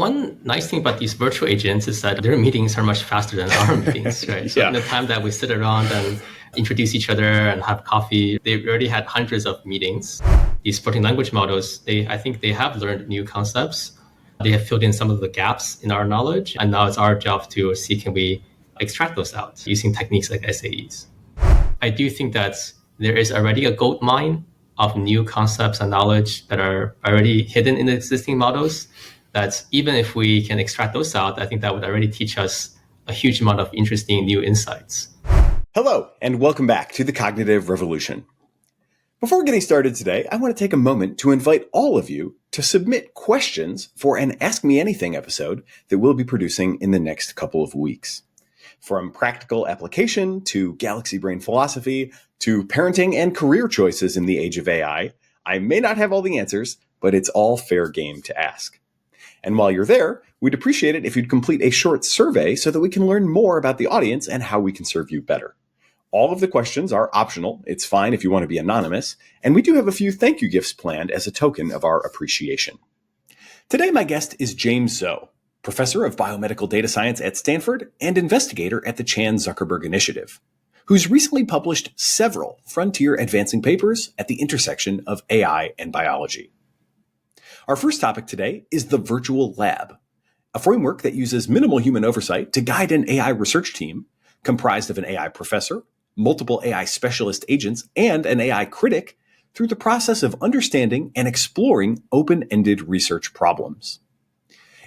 one nice thing about these virtual agents is that their meetings are much faster than our meetings, right? So in the time that we sit around and introduce each other and have coffee, they've already had hundreds of meetings. These protein language models, I think they have learned new concepts. They have filled in some of the gaps in our knowledge. And now it's our job to see, can we extract those out using techniques like SAEs? I do think that there is already a gold mine of new concepts and knowledge that are already hidden in the existing models, that even if we can extract those out, I think that would already teach us a huge amount of interesting new insights. Hello, and welcome back to the Cognitive Revolution. Before getting started today, I want to take a moment to invite all of you to submit questions for an Ask Me Anything episode that we'll be producing in the next couple of weeks. From practical application to galaxy brain philosophy to parenting and career choices in the age of AI, I may not have all the answers, but it's all fair game to ask. And while you're there, we'd appreciate it if you'd complete a short survey so that we can learn more about the audience and how we can serve you better. All of the questions are optional. It's fine if you want to be anonymous. And we do have a few thank you gifts planned as a token of our appreciation. Today, my guest is James Zou, Professor of Biomedical Data Science at Stanford and investigator at the Chan Zuckerberg Initiative, who's recently published several frontier advancing papers at the intersection of AI and biology. Our first topic today is the virtual lab, a framework that uses minimal human oversight to guide an AI research team comprised of an AI professor, multiple AI specialist agents, and an AI critic through the process of understanding and exploring open-ended research problems.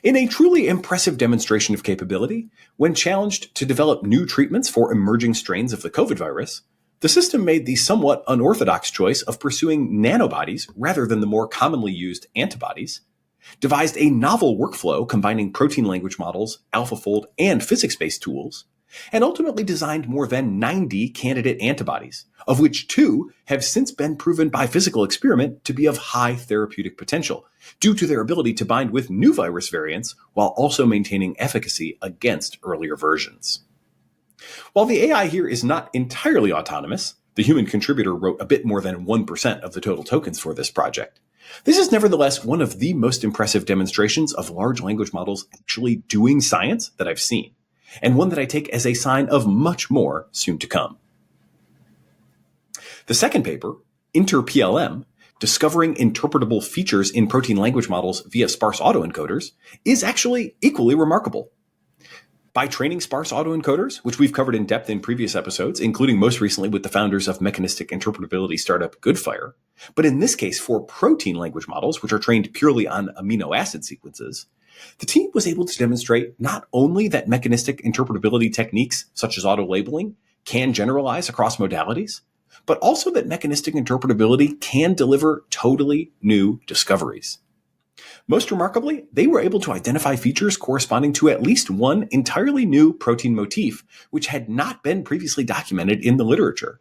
In a truly impressive demonstration of capability, when challenged to develop new treatments for emerging strains of the COVID virus, the system made the somewhat unorthodox choice of pursuing nanobodies rather than the more commonly used antibodies, devised a novel workflow combining protein language models, AlphaFold, and physics-based tools, and ultimately designed more than 90 candidate antibodies, of which 2 have since been proven by physical experiment to be of high therapeutic potential, due to their ability to bind with new virus variants while also maintaining efficacy against earlier versions. While the AI here is not entirely autonomous, the human contributor wrote a bit more than 1% of the total tokens for this project. This is nevertheless one of the most impressive demonstrations of large language models actually doing science that I've seen, and one that I take as a sign of much more soon to come. The second paper, InterPLM, Discovering Interpretable Features in Protein Language Models via Sparse Autoencoders, is actually equally remarkable. By training sparse autoencoders, which we've covered in depth in previous episodes, including most recently with the founders of mechanistic interpretability startup GiveWell, but in this case for protein language models, which are trained purely on amino acid sequences, the team was able to demonstrate not only that mechanistic interpretability techniques, such as auto-labeling, can generalize across modalities, but also that mechanistic interpretability can deliver totally new discoveries. Most remarkably, they were able to identify features corresponding to at least one entirely new protein motif, which had not been previously documented in the literature.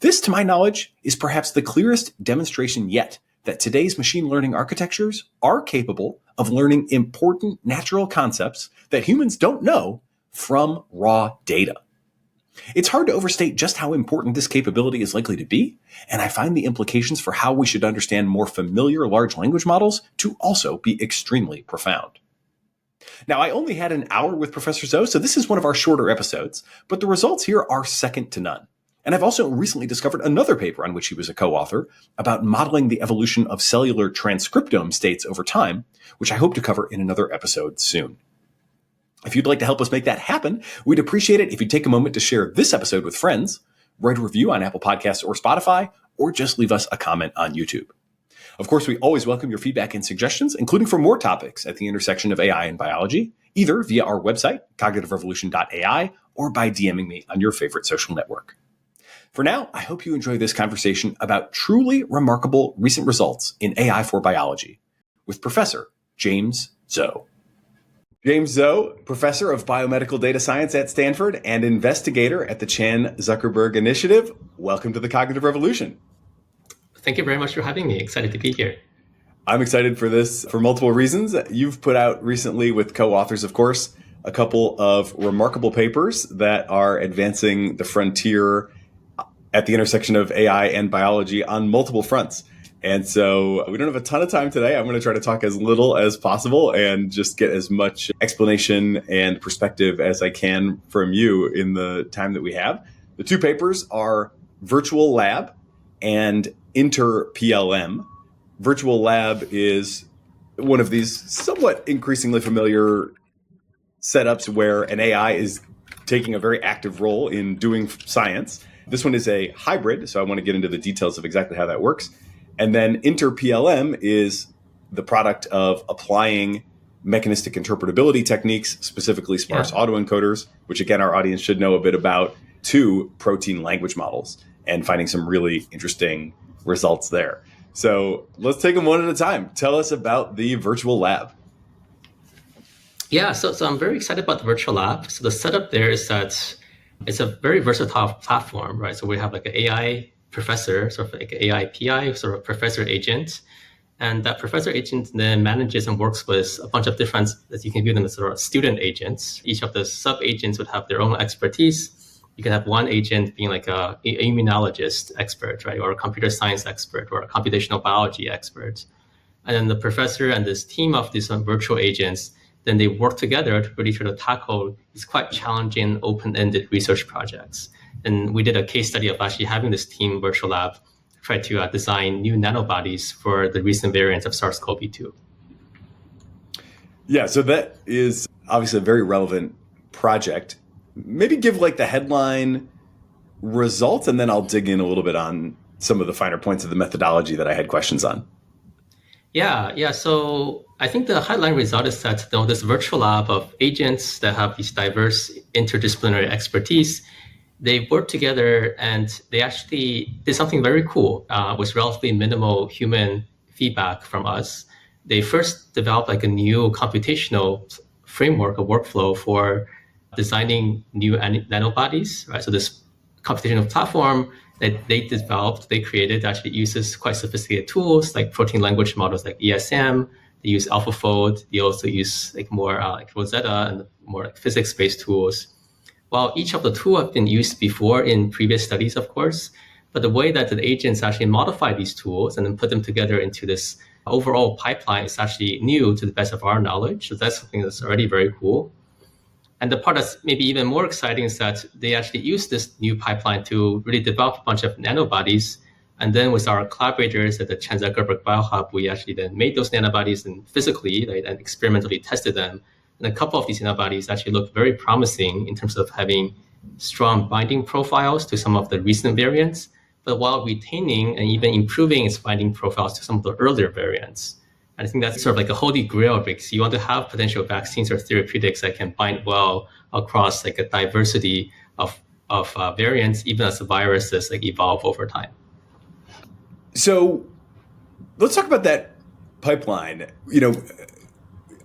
This, to my knowledge, is perhaps the clearest demonstration yet that today's machine learning architectures are capable of learning important natural concepts that humans don't know from raw data. It's hard to overstate just how important this capability is likely to be, and I find the implications for how we should understand more familiar large language models to also be extremely profound. Now, I only had an hour with Professor Zou, so this is one of our shorter episodes, but the results here are second to none. And I've also recently discovered another paper on which he was a co-author about modeling the evolution of cellular transcriptome states over time, which I hope to cover in another episode soon. If you'd like to help us make that happen, we'd appreciate it if you'd take a moment to share this episode with friends, write a review on Apple Podcasts or Spotify, or just leave us a comment on YouTube. Of course, we always welcome your feedback and suggestions, including for more topics at the intersection of AI and biology, either via our website, cognitiverevolution.ai, or by DMing me on your favorite social network. For now, I hope you enjoy this conversation about truly remarkable recent results in AI for biology with Professor James Zou. James Zou, Professor of Biomedical Data Science at Stanford and investigator at the Chan Zuckerberg Initiative. Welcome to the Cognitive Revolution. Thank you very much for having me. Excited to be here. I'm excited for this for multiple reasons. You've put out recently with co-authors, of course, a couple of remarkable papers that are advancing the frontier at the intersection of AI and biology on multiple fronts. And so we don't have a ton of time today. I'm going to try to talk as little as possible and just get as much explanation and perspective as I can from you in the time that we have. The two papers are Virtual Lab and InterPLM. Virtual Lab is one of these somewhat increasingly familiar setups where an AI is taking a very active role in doing science. This one is a hybrid, so I want to get into the details of exactly how that works. And then InterPLM is the product of applying mechanistic interpretability techniques, specifically sparse autoencoders, which again, our audience should know a bit about, to protein language models and finding some really interesting results there. So let's take them one at a time. Tell us about the virtual lab. Yeah, so I'm very excited about the virtual lab. So the setup there is that it's a very versatile platform, right? So we have like an AI professor, sort of like an AI PI, sort of professor agent. And that professor agent then manages and works with a bunch of different, as you can view them as sort of student agents. Each of the sub-agents would have their own expertise. You can have one agent being like a immunologist expert, right? Or a computer science expert or a computational biology expert. And then the professor and this team of these virtual agents, then they work together to really try to tackle these quite challenging open-ended research projects. And we did a case study of actually having this team virtual lab try to design new nanobodies for the recent variants of SARS-CoV-2. Yeah, so that is obviously a very relevant project. Maybe give like the headline results, and then I'll dig in a little bit on some of the finer points of the methodology that I had questions on. Yeah. So I think the headline result is that this virtual lab of agents that have these diverse interdisciplinary expertise, they worked together and they actually did something very cool with relatively minimal human feedback from us. They first developed like a new computational framework, a workflow for designing new nanobodies, right? So this computational platform that they developed, they created, actually uses quite sophisticated tools like protein language models like ESM. They use AlphaFold. They also use like more like Rosetta and more like physics-based tools. While each of the tools have been used before in previous studies, of course, but the way that the agents actually modify these tools and then put them together into this overall pipeline is actually new to the best of our knowledge. So that's something that's already very cool. And the part that's maybe even more exciting is that they actually use this new pipeline to really develop a bunch of nanobodies. And then with our collaborators at the Chan Zuckerberg BioHub, we actually then made those nanobodies and physically and experimentally tested them. And a couple of these nanobodies actually look very promising in terms of having strong binding profiles to some of the recent variants, but while retaining and even improving its binding profiles to some of the earlier variants. And I think that's sort of like a holy grail, because you want to have potential vaccines or therapeutics that can bind well across like a diversity of variants, even as the viruses like evolve over time. So let's talk about that pipeline. You know,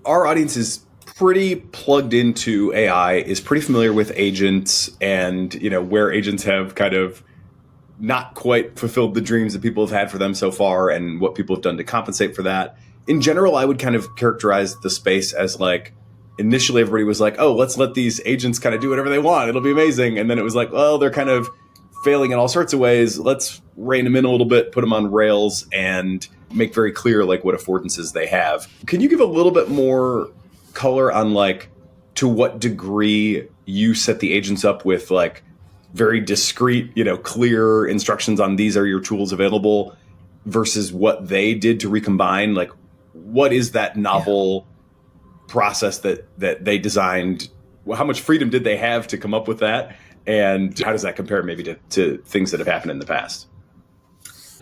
our audience is pretty plugged into AI, is pretty familiar with agents and, you know, where agents have kind of not quite fulfilled the dreams that people have had for them so far and what people have done to compensate for that. In general, I would kind of characterize the space as like, initially everybody was like, oh, let's let these agents kind of do whatever they want. It'll be amazing. And then it was like, well, they're kind of failing in all sorts of ways. Let's rein them in a little bit, put them on rails, and make very clear like what affordances they have. Can you give a little bit more color on like to what degree you set the agents up with like very discrete, you know, clear instructions on these are your tools available versus what they did to recombine? Like, what is that novel process that they designed? How much freedom did they have to come up with that? And how does that compare maybe to things that have happened in the past?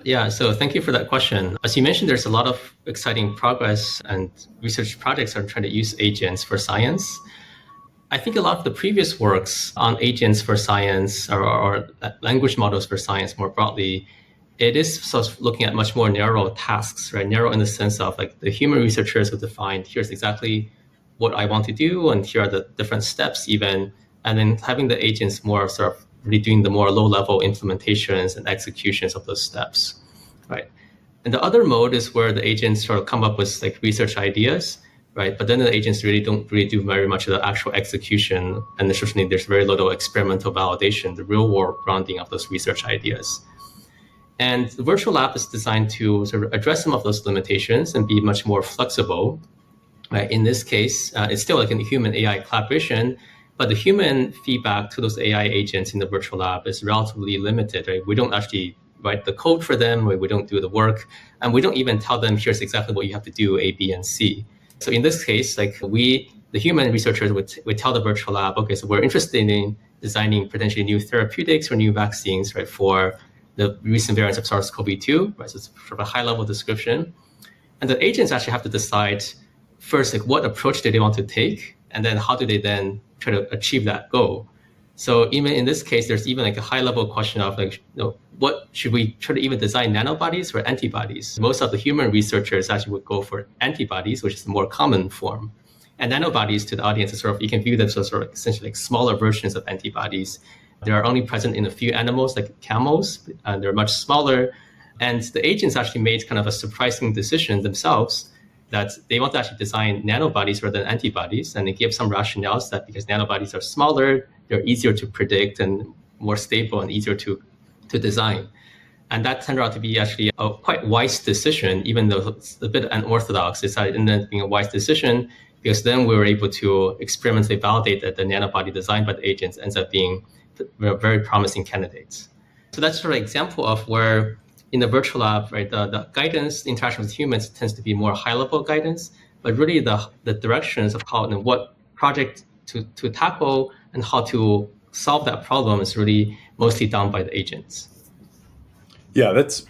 Yeah, so thank you for that question. As you mentioned, there's a lot of exciting progress and research projects are trying to use agents for science. I think a lot of the previous works on agents for science or language models for science more broadly, it is sort of looking at much more narrow tasks, right? Narrow in the sense of like the human researchers who defined here's exactly what I want to do, and here are the different steps even, and then having the agents more sort of really doing the more low-level implementations and executions of those steps, right? And the other mode is where the agents sort of come up with like research ideas, right? But then the agents don't really do very much of the actual execution, and especially there's very little experimental validation, the real-world grounding of those research ideas. And the virtual lab is designed to sort of address some of those limitations and be much more flexible. Right? In this case, it's still like a human AI collaboration, but the human feedback to those AI agents in the virtual lab is relatively limited. Right? We don't actually write the code for them, we don't do the work, and we don't even tell them here's exactly what you have to do, A, B, and C. So in this case, like the human researchers would tell the virtual lab, okay, so we're interested in designing potentially new therapeutics or new vaccines, right, for the recent variants of SARS-CoV-2, right? So it's sort of a high-level description. And the agents actually have to decide first, like what approach do they want to take, and then how do they then try to achieve that goal. So even in this case, there's even like a high-level question of like, what should we try to even design nanobodies or antibodies? Most of the human researchers actually would go for antibodies, which is the more common form. And nanobodies to the audience is sort of, you can view them as sort of essentially like smaller versions of antibodies. They are only present in a few animals like camels, and they're much smaller. And the agents actually made kind of a surprising decision themselves that they want to actually design nanobodies rather than antibodies. And they give some rationales that because nanobodies are smaller, they're easier to predict and more stable and easier to design. And that turned out to be actually a quite wise decision, even though it's a bit unorthodox. It ended up being a wise decision because then we were able to experimentally validate that the nanobody designed by the agents ends up being very promising candidates. So that's sort of an example of where in the virtual lab, right, the guidance, the interaction with humans tends to be more high-level guidance, but really the directions of how and what project to tackle and how to solve that problem is really mostly done by the agents. Yeah, that's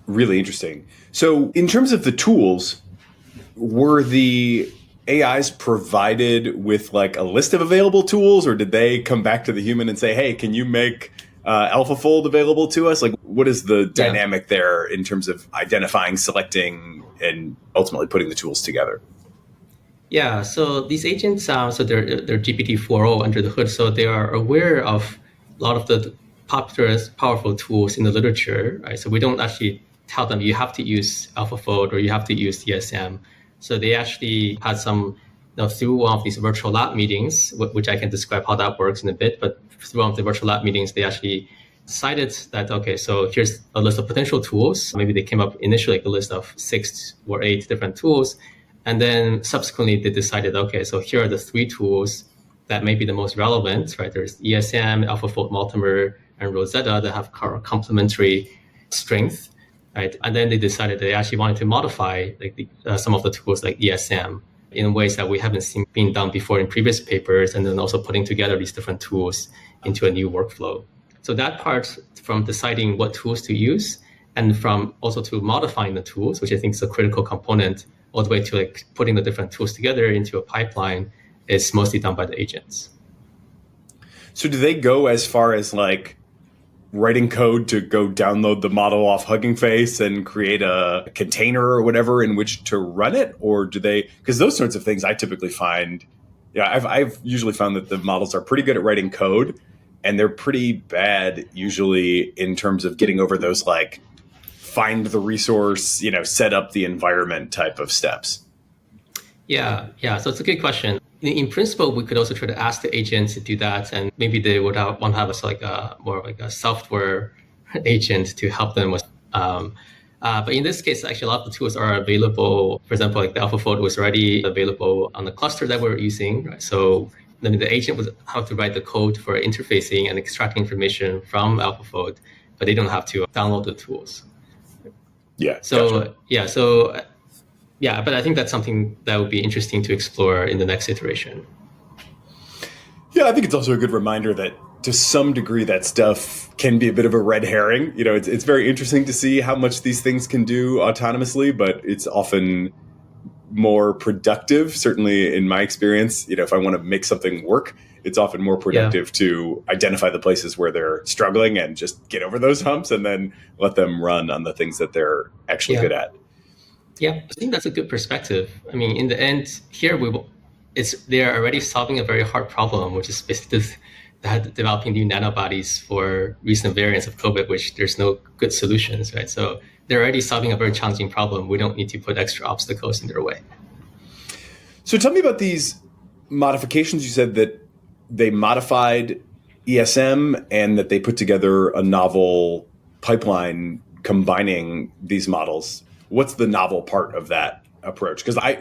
really interesting. So in terms of the tools, were the AIs provided with like a list of available tools, or did they come back to the human and say, hey, can you make AlphaFold available to us? Like, what is the dynamic there in terms of identifying, selecting, and ultimately putting the tools together? Yeah, so these agents, so they're GPT-4o under the hood, so they are aware of a lot of the popular, powerful tools in the literature, right? So we don't actually tell them you have to use AlphaFold or you have to use DSM. So they actually had some, through one of these virtual lab meetings, which I can describe how that works in a bit, but through one of the virtual lab meetings, they actually decided that, okay, so here's a list of potential tools. Maybe they came up initially like a list of 6 or 8 different tools. And then subsequently they decided, okay, so here are the 3 tools that may be the most relevant, right? There's ESM, AlphaFold Multimer, and Rosetta that have complementary strength, right? And then they decided they actually wanted to modify like some of the tools like ESM in ways that we haven't seen being done before in previous papers, and then also putting together these different tools into a new workflow. So that part from deciding what tools to use and from also to modifying the tools, which I think is a critical component, all the way to like putting the different tools together into a pipeline, is mostly done by the agents. So do they go as far as like writing code to go download the model off Hugging Face and create a container or whatever in which to run it? Or do they, because those sorts of things I typically find, I've usually found that the models are pretty good at writing code, and they're pretty bad usually in terms of getting over those like find the resource, set up the environment type of steps. Yeah. So it's a good question. In principle, we could also try to ask the agent to do that, and maybe they would want to have more like a software agent to help them with. But in this case, actually, a lot of the tools are available. For example, like the AlphaFold was already available on the cluster that we're using, right? So then the agent would have to write the code for interfacing and extracting information from AlphaFold, but they don't have to download the tools. Yeah. So gotcha. Yeah, but I think that's something that would be interesting to explore in the next iteration. Yeah, I think it's also a good reminder that to some degree that stuff can be a bit of a red herring. It's very interesting to see how much these things can do autonomously, but it's often more productive, certainly in my experience. If I want to make something work, it's often more productive to identify the places where they're struggling and just get over those humps and then let them run on the things that they're actually good at. Yeah, I think that's a good perspective. I mean, in the end, here they're already solving a very hard problem, which is basically developing new nanobodies for recent variants of COVID, which there's no good solutions, right? So they're already solving a very challenging problem. We don't need to put extra obstacles in their way. So tell me about these modifications. You said that they modified ESM and that they put together a novel pipeline combining these models. What's the novel part of that approach? Because I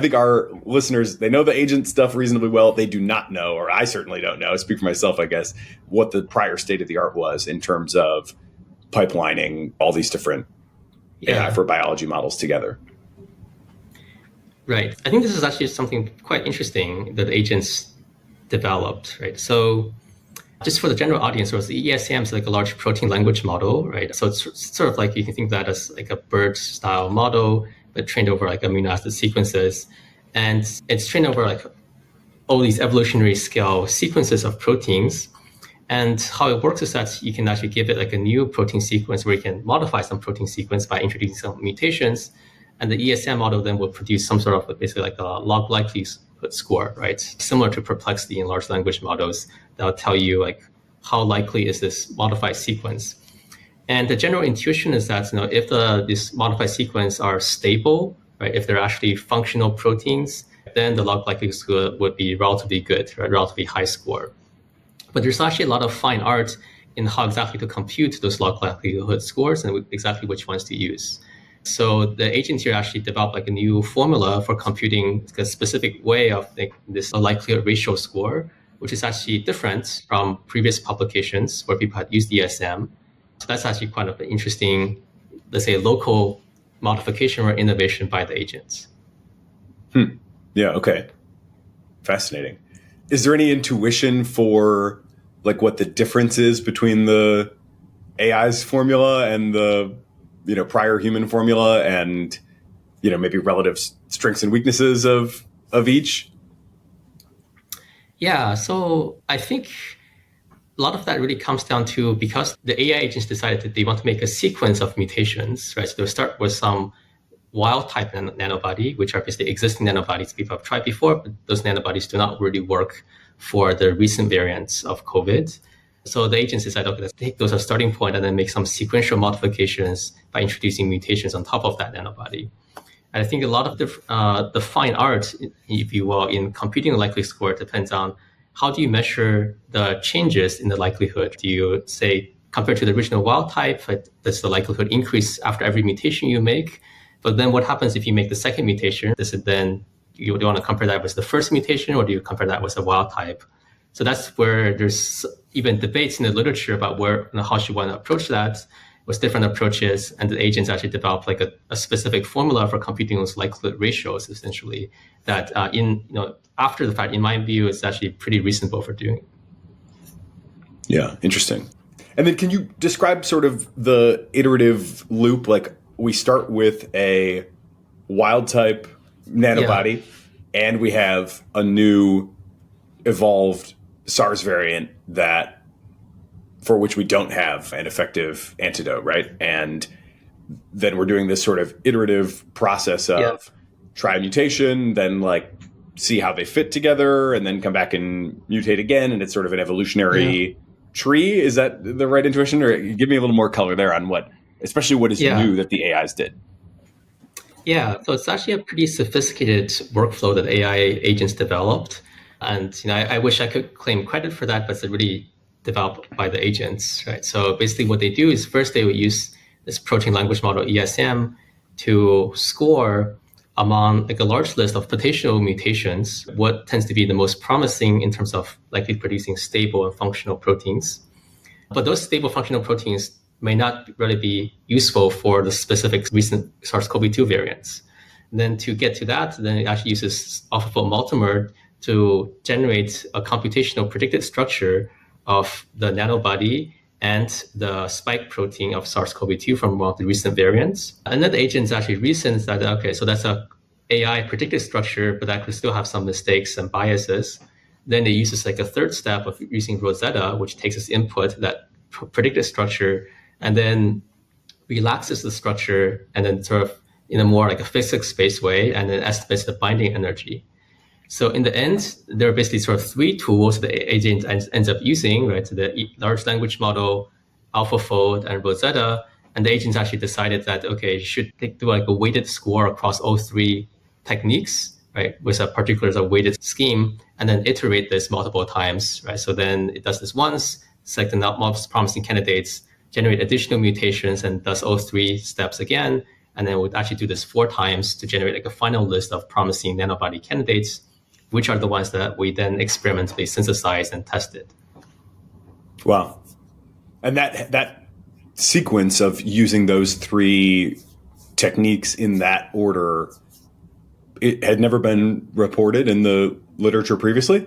think our listeners, they know the agent stuff reasonably well. They do not know, or I certainly don't know, I speak for myself, I guess, what the prior state of the art was in terms of pipelining all these different AI for biology models together. Right. I think this is actually something quite interesting that agents developed, right? So just for the general audience, so the ESM is like a large protein language model, right? So it's sort of like you can think of that as like a BERT style model, but trained over like amino acid sequences. And it's trained over like all these evolutionary scale sequences of proteins. And how it works is that you can actually give it like a new protein sequence where you can modify some protein sequence by introducing some mutations. And the ESM model then will produce some sort of basically like a log likelihood score, right? Similar to perplexity in large language models that will tell you like how likely is this modified sequence. And the general intuition is that if this modified sequence are stable, right? If they're actually functional proteins, then the log likelihood score would be relatively good, right? Relatively high score. But there's actually a lot of fine art in how exactly to compute those log likelihood scores and exactly which ones to use. So the agent here actually developed like a new formula for computing a specific way of this likelihood ratio score, which is actually different from previous publications where people had used ESM. So that's actually quite an interesting, let's say, local modification or innovation by the agents. Yeah, okay. Fascinating. Is there any intuition for like what the difference is between the AI's formula and the prior human formula, and maybe relative strengths and weaknesses of each? Yeah, so I think a lot of that really comes down to because the AI agents decided that they want to make a sequence of mutations, right? So they'll start with some wild type nanobody, which are basically existing nanobodies people have tried before, but those nanobodies do not really work for the recent variants of COVID. So the agents decided, okay, let's take those as a starting point and then make some sequential modifications by introducing mutations on top of that nanobody. And I think a lot of the fine art, if you will, in computing the likelihood score depends on how do you measure the changes in the likelihood? Do you say, compared to the original wild type, does the likelihood increase after every mutation you make? But then what happens if you make the second mutation? Does it then, do you want to compare that with the first mutation, or do you compare that with a wild type? So that's where there's even debates in the literature about how should one approach that with different approaches. And the agents actually developed like a specific formula for computing those likelihood ratios, essentially, that after the fact, in my view, is actually pretty reasonable for doing. Yeah, interesting. And then can you describe sort of the iterative loop? Like we start with a wild type nanobody, and we have a new evolved SARS variant for which we don't have an effective antidote, right? And then we're doing this sort of iterative process of try a mutation, then like see how they fit together, and then come back and mutate again. And it's sort of an evolutionary tree. Is that the right intuition? Or give me a little more color there on especially what is new that the AIs did. Yeah, so it's actually a pretty sophisticated workflow that AI agents developed. And I wish I could claim credit for that, but it's really developed by the agents, right? So basically what they do is first they would use this protein language model, ESM, to score among like a large list of potential mutations, what tends to be the most promising in terms of likely producing stable and functional proteins. But those stable functional proteins may not really be useful for the specific recent SARS-CoV-2 variants. And then to get to that, then it actually uses AlphaFold multimer to generate a computational predicted structure of the nanobody and the spike protein of SARS-CoV-2 from one of the recent variants. And then the agents actually reasons that, okay, so that's a AI predicted structure, but that could still have some mistakes and biases. Then it uses like a third step of using Rosetta, which takes as input that predicted structure and then relaxes the structure and then sort of in a more like a physics-based way and then estimates the binding energy. So in the end, there are basically sort of three tools that the agent ends up using, right? So the large language model, AlphaFold, and Rosetta. And the agents actually decided that, okay, you should do like a weighted score across all three techniques, right? With a particular weighted scheme, and then iterate this multiple times, right? So then it does this once, select the most promising candidates, generate additional mutations, and does all 3 steps again. And then would actually do this 4 times to generate like a final list of promising nanobody candidates, which are the ones that we then experimentally synthesize and tested. Wow. And that sequence of using those 3 techniques in that order, it had never been reported in the literature previously?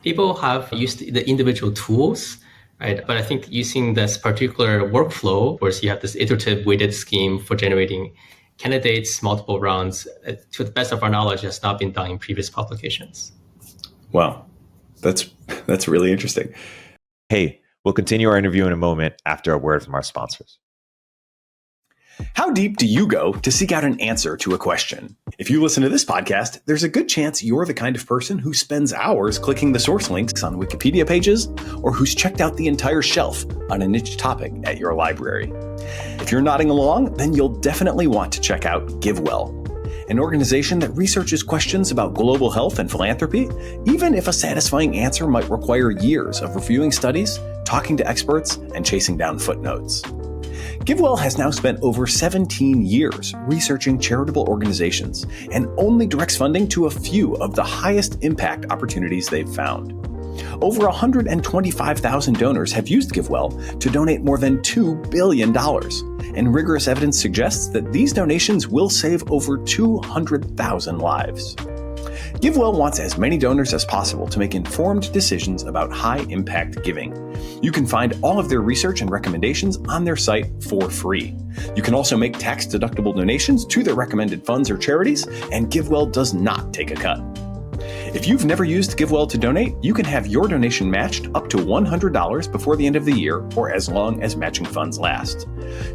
People have used the individual tools, right? But I think using this particular workflow, where you have this iterative weighted scheme for generating candidates, multiple rounds, to the best of our knowledge, has not been done in previous publications. Wow. That's really interesting. Hey, we'll continue our interview in a moment after a word from our sponsors. How deep do you go to seek out an answer to a question? If you listen to this podcast, there's a good chance you're the kind of person who spends hours clicking the source links on Wikipedia pages, or who's checked out the entire shelf on a niche topic at your library. If you're nodding along, then you'll definitely want to check out GiveWell, an organization that researches questions about global health and philanthropy, even if a satisfying answer might require years of reviewing studies, talking to experts, and chasing down footnotes. GiveWell has now spent over 17 years researching charitable organizations and only directs funding to a few of the highest impact opportunities they've found. Over 125,000 donors have used GiveWell to donate more than $2 billion, and rigorous evidence suggests that these donations will save over 200,000 lives. GiveWell wants as many donors as possible to make informed decisions about high-impact giving. You can find all of their research and recommendations on their site for free. You can also make tax-deductible donations to their recommended funds or charities, and GiveWell does not take a cut. If you've never used GiveWell to donate, you can have your donation matched up to $100 before the end of the year, or as long as matching funds last.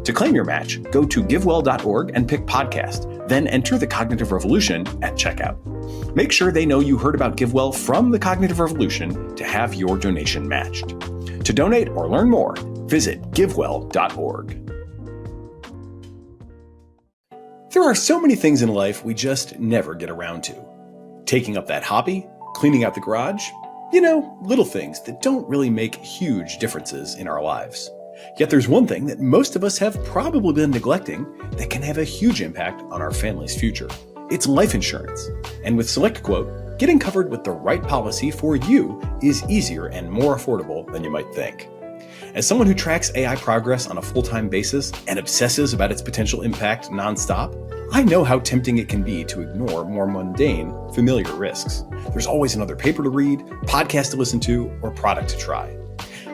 To claim your match, go to givewell.org and pick podcast, then enter the Cognitive Revolution at checkout. Make sure they know you heard about GiveWell from the Cognitive Revolution to have your donation matched. To donate or learn more, visit givewell.org. There are so many things in life we just never get around to. Taking up that hobby, cleaning out the garage, little things that don't really make huge differences in our lives. Yet there's one thing that most of us have probably been neglecting that can have a huge impact on our family's future. It's life insurance. And with SelectQuote, getting covered with the right policy for you is easier and more affordable than you might think. As someone who tracks AI progress on a full-time basis and obsesses about its potential impact nonstop, I know how tempting it can be to ignore more mundane, familiar risks. There's always another paper to read, podcast to listen to, or product to try.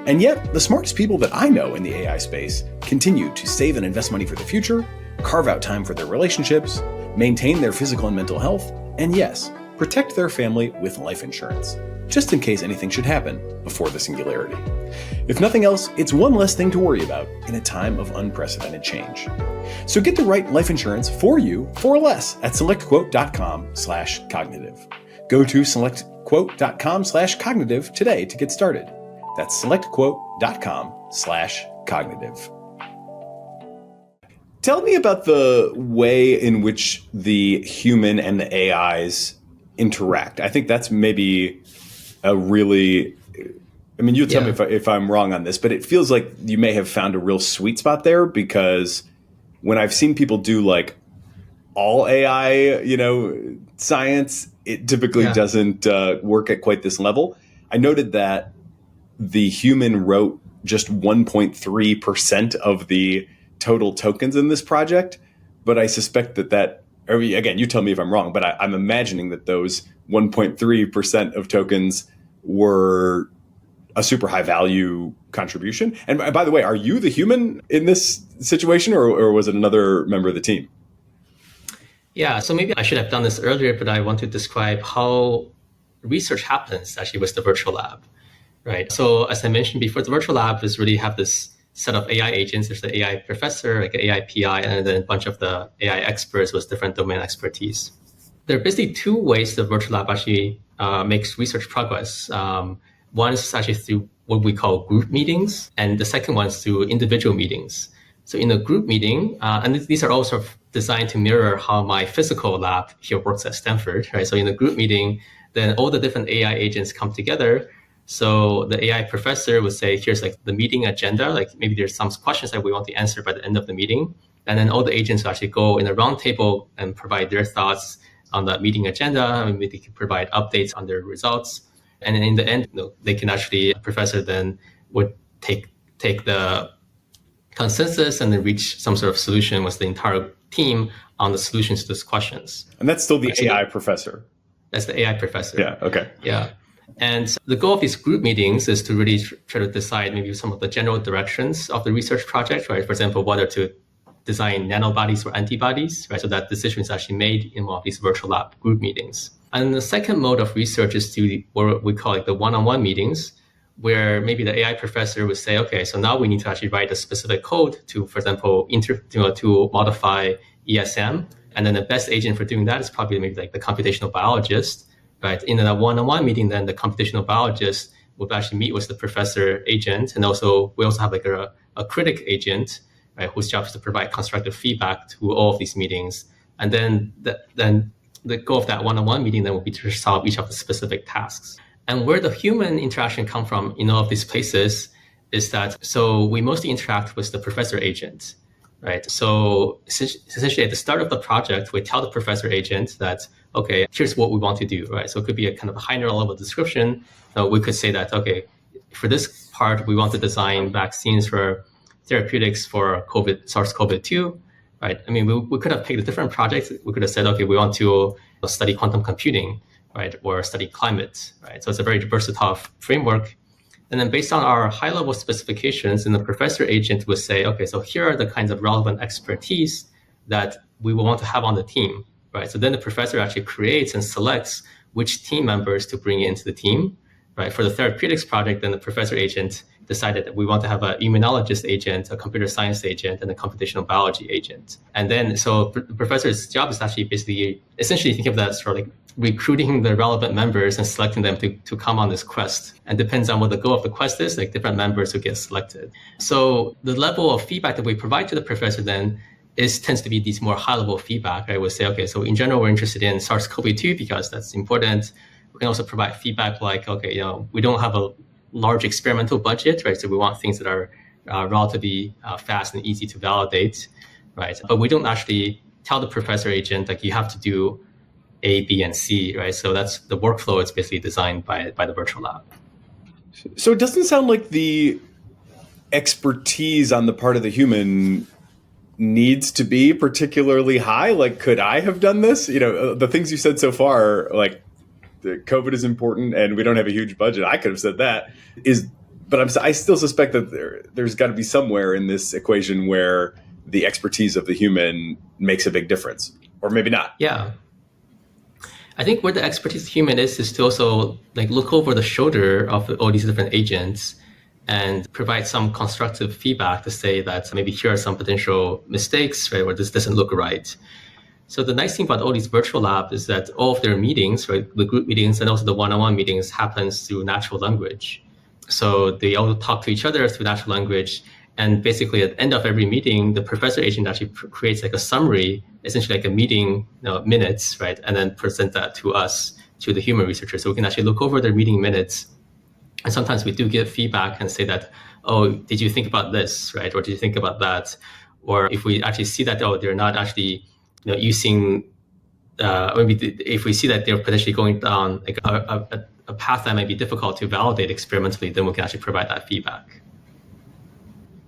And yet, the smartest people that I know in the AI space continue to save and invest money for the future, carve out time for their relationships, maintain their physical and mental health, and yes, protect their family with life insurance, just in case anything should happen before the singularity. If nothing else, it's one less thing to worry about in a time of unprecedented change. So get the right life insurance for you for less at selectquote.com/cognitive. Go to selectquote.com/cognitive today to get started. That's selectquote.com/cognitive. Tell me about the way in which the human and the AIs interact. I think that's maybe a really, you tell me if I'm wrong on this, but it feels like you may have found a real sweet spot there, because when I've seen people do like all AI, science, it typically doesn't work at quite this level. I noted that the human wrote just 1.3% of the total tokens in this project, but I suspect again, you tell me if I'm wrong, but I'm imagining that those 1.3% of tokens were a super high value contribution. And by the way, are you the human in this situation, or was it another member of the team? Yeah, so maybe I should have done this earlier, but I want to describe how research happens actually with the virtual lab, right? So as I mentioned before, the virtual lab is really have this set of AI agents. There's the AI professor, like an AI PI, and then a bunch of the AI experts with different domain expertise. There are basically 2 ways the virtual lab actually makes research progress. One is actually through what we call group meetings, and the second one is through individual meetings. So in a group meeting, and these are also designed to mirror how my physical lab here works at Stanford, right? So in a group meeting, then all the different AI agents come together So the AI professor would say, here's like the meeting agenda, like maybe there's some questions that we want to answer by the end of the meeting. And then all the agents will actually go in a round table and provide their thoughts on the meeting agenda. Maybe they can provide updates on their results. And then in the end, they can actually, professor then would take the consensus and then reach some sort of solution with the entire team on the solutions to those questions. And that's still the AI professor. That's the AI professor. Yeah, okay. Yeah. And the goal of these group meetings is to really try to decide maybe some of the general directions of the research project, right? For example, whether to design nanobodies or antibodies, right? So that decision is actually made in one of these virtual lab group meetings. And the second mode of research is to what we call like the one-on-one meetings, where maybe the AI professor would say, okay, so now we need to actually write a specific code to, for example, to modify ESM. And then the best agent for doing that is probably maybe like the computational biologist, right? In a one-on-one meeting, then the computational biologist would actually meet with the professor agent. And also, we also have like a critic agent, right, whose job is to provide constructive feedback to all of these meetings. And then the goal of that one-on-one meeting then will be to solve each of the specific tasks. And where the human interaction come from in all of these places is that, so we mostly interact with the professor agent, right? So essentially at the start of the project, we tell the professor agent that, okay, here's what we want to do, right? So it could be a kind of a higher level description. We could say that, okay, for this part, we want to design vaccines for therapeutics for SARS-CoV-2, right? I mean, we could have picked a different project. We could have said, okay, we want to study quantum computing, right? Or study climate, right? So it's a very versatile framework. And then based on our high-level specifications, then the professor agent would say, okay, so here are the kinds of relevant expertise that we will want to have on the team, right? So then the professor actually creates and selects which team members to bring into the team, right? For the therapeutics project, then the professor agent decided that we want to have an immunologist agent, a computer science agent, and a computational biology agent. And then, so the professor's job is actually basically, essentially think of that as sort of like recruiting the relevant members and selecting them to come on this quest. And depends on what the goal of the quest is, like different members who get selected. So the level of feedback that we provide to the professor then tends to be these more high-level feedback. I would say, okay, so in general, we're interested in SARS-CoV-2 because that's important. We can also provide feedback like, okay, we don't have a large experimental budget, right? So we want things that are relatively fast and easy to validate, right? But we don't actually tell the professor agent, like, you have to do A, B, and C, right? So that's the workflow is basically designed by the virtual lab. So it doesn't sound like the expertise on the part of the human needs to be particularly high. Like, could I have done this? The things you said so far, like, COVID is important and we don't have a huge budget. I could have said that. But I still suspect that there's got to be somewhere in this equation where the expertise of the human makes a big difference, or maybe not. Yeah. I think where the expertise of the human is to also like look over the shoulder of all these different agents and provide some constructive feedback to say that maybe here are some potential mistakes, right, or this doesn't look right. So the nice thing about all these virtual labs is that all of their meetings, right, the group meetings and also the one-on-one meetings happens through natural language. So they all talk to each other through natural language. And basically at the end of every meeting, the professor agent actually creates like a summary, essentially like a meeting minutes, right? And then present that to us, to the human researchers. So we can actually look over their meeting minutes. And sometimes we do give feedback and say that, oh, did you think about this, right? Or did you think about that? Or if we actually see that, oh, they're not actually using, maybe if we see that they're potentially going down like a path that might be difficult to validate experimentally, then we can actually provide that feedback.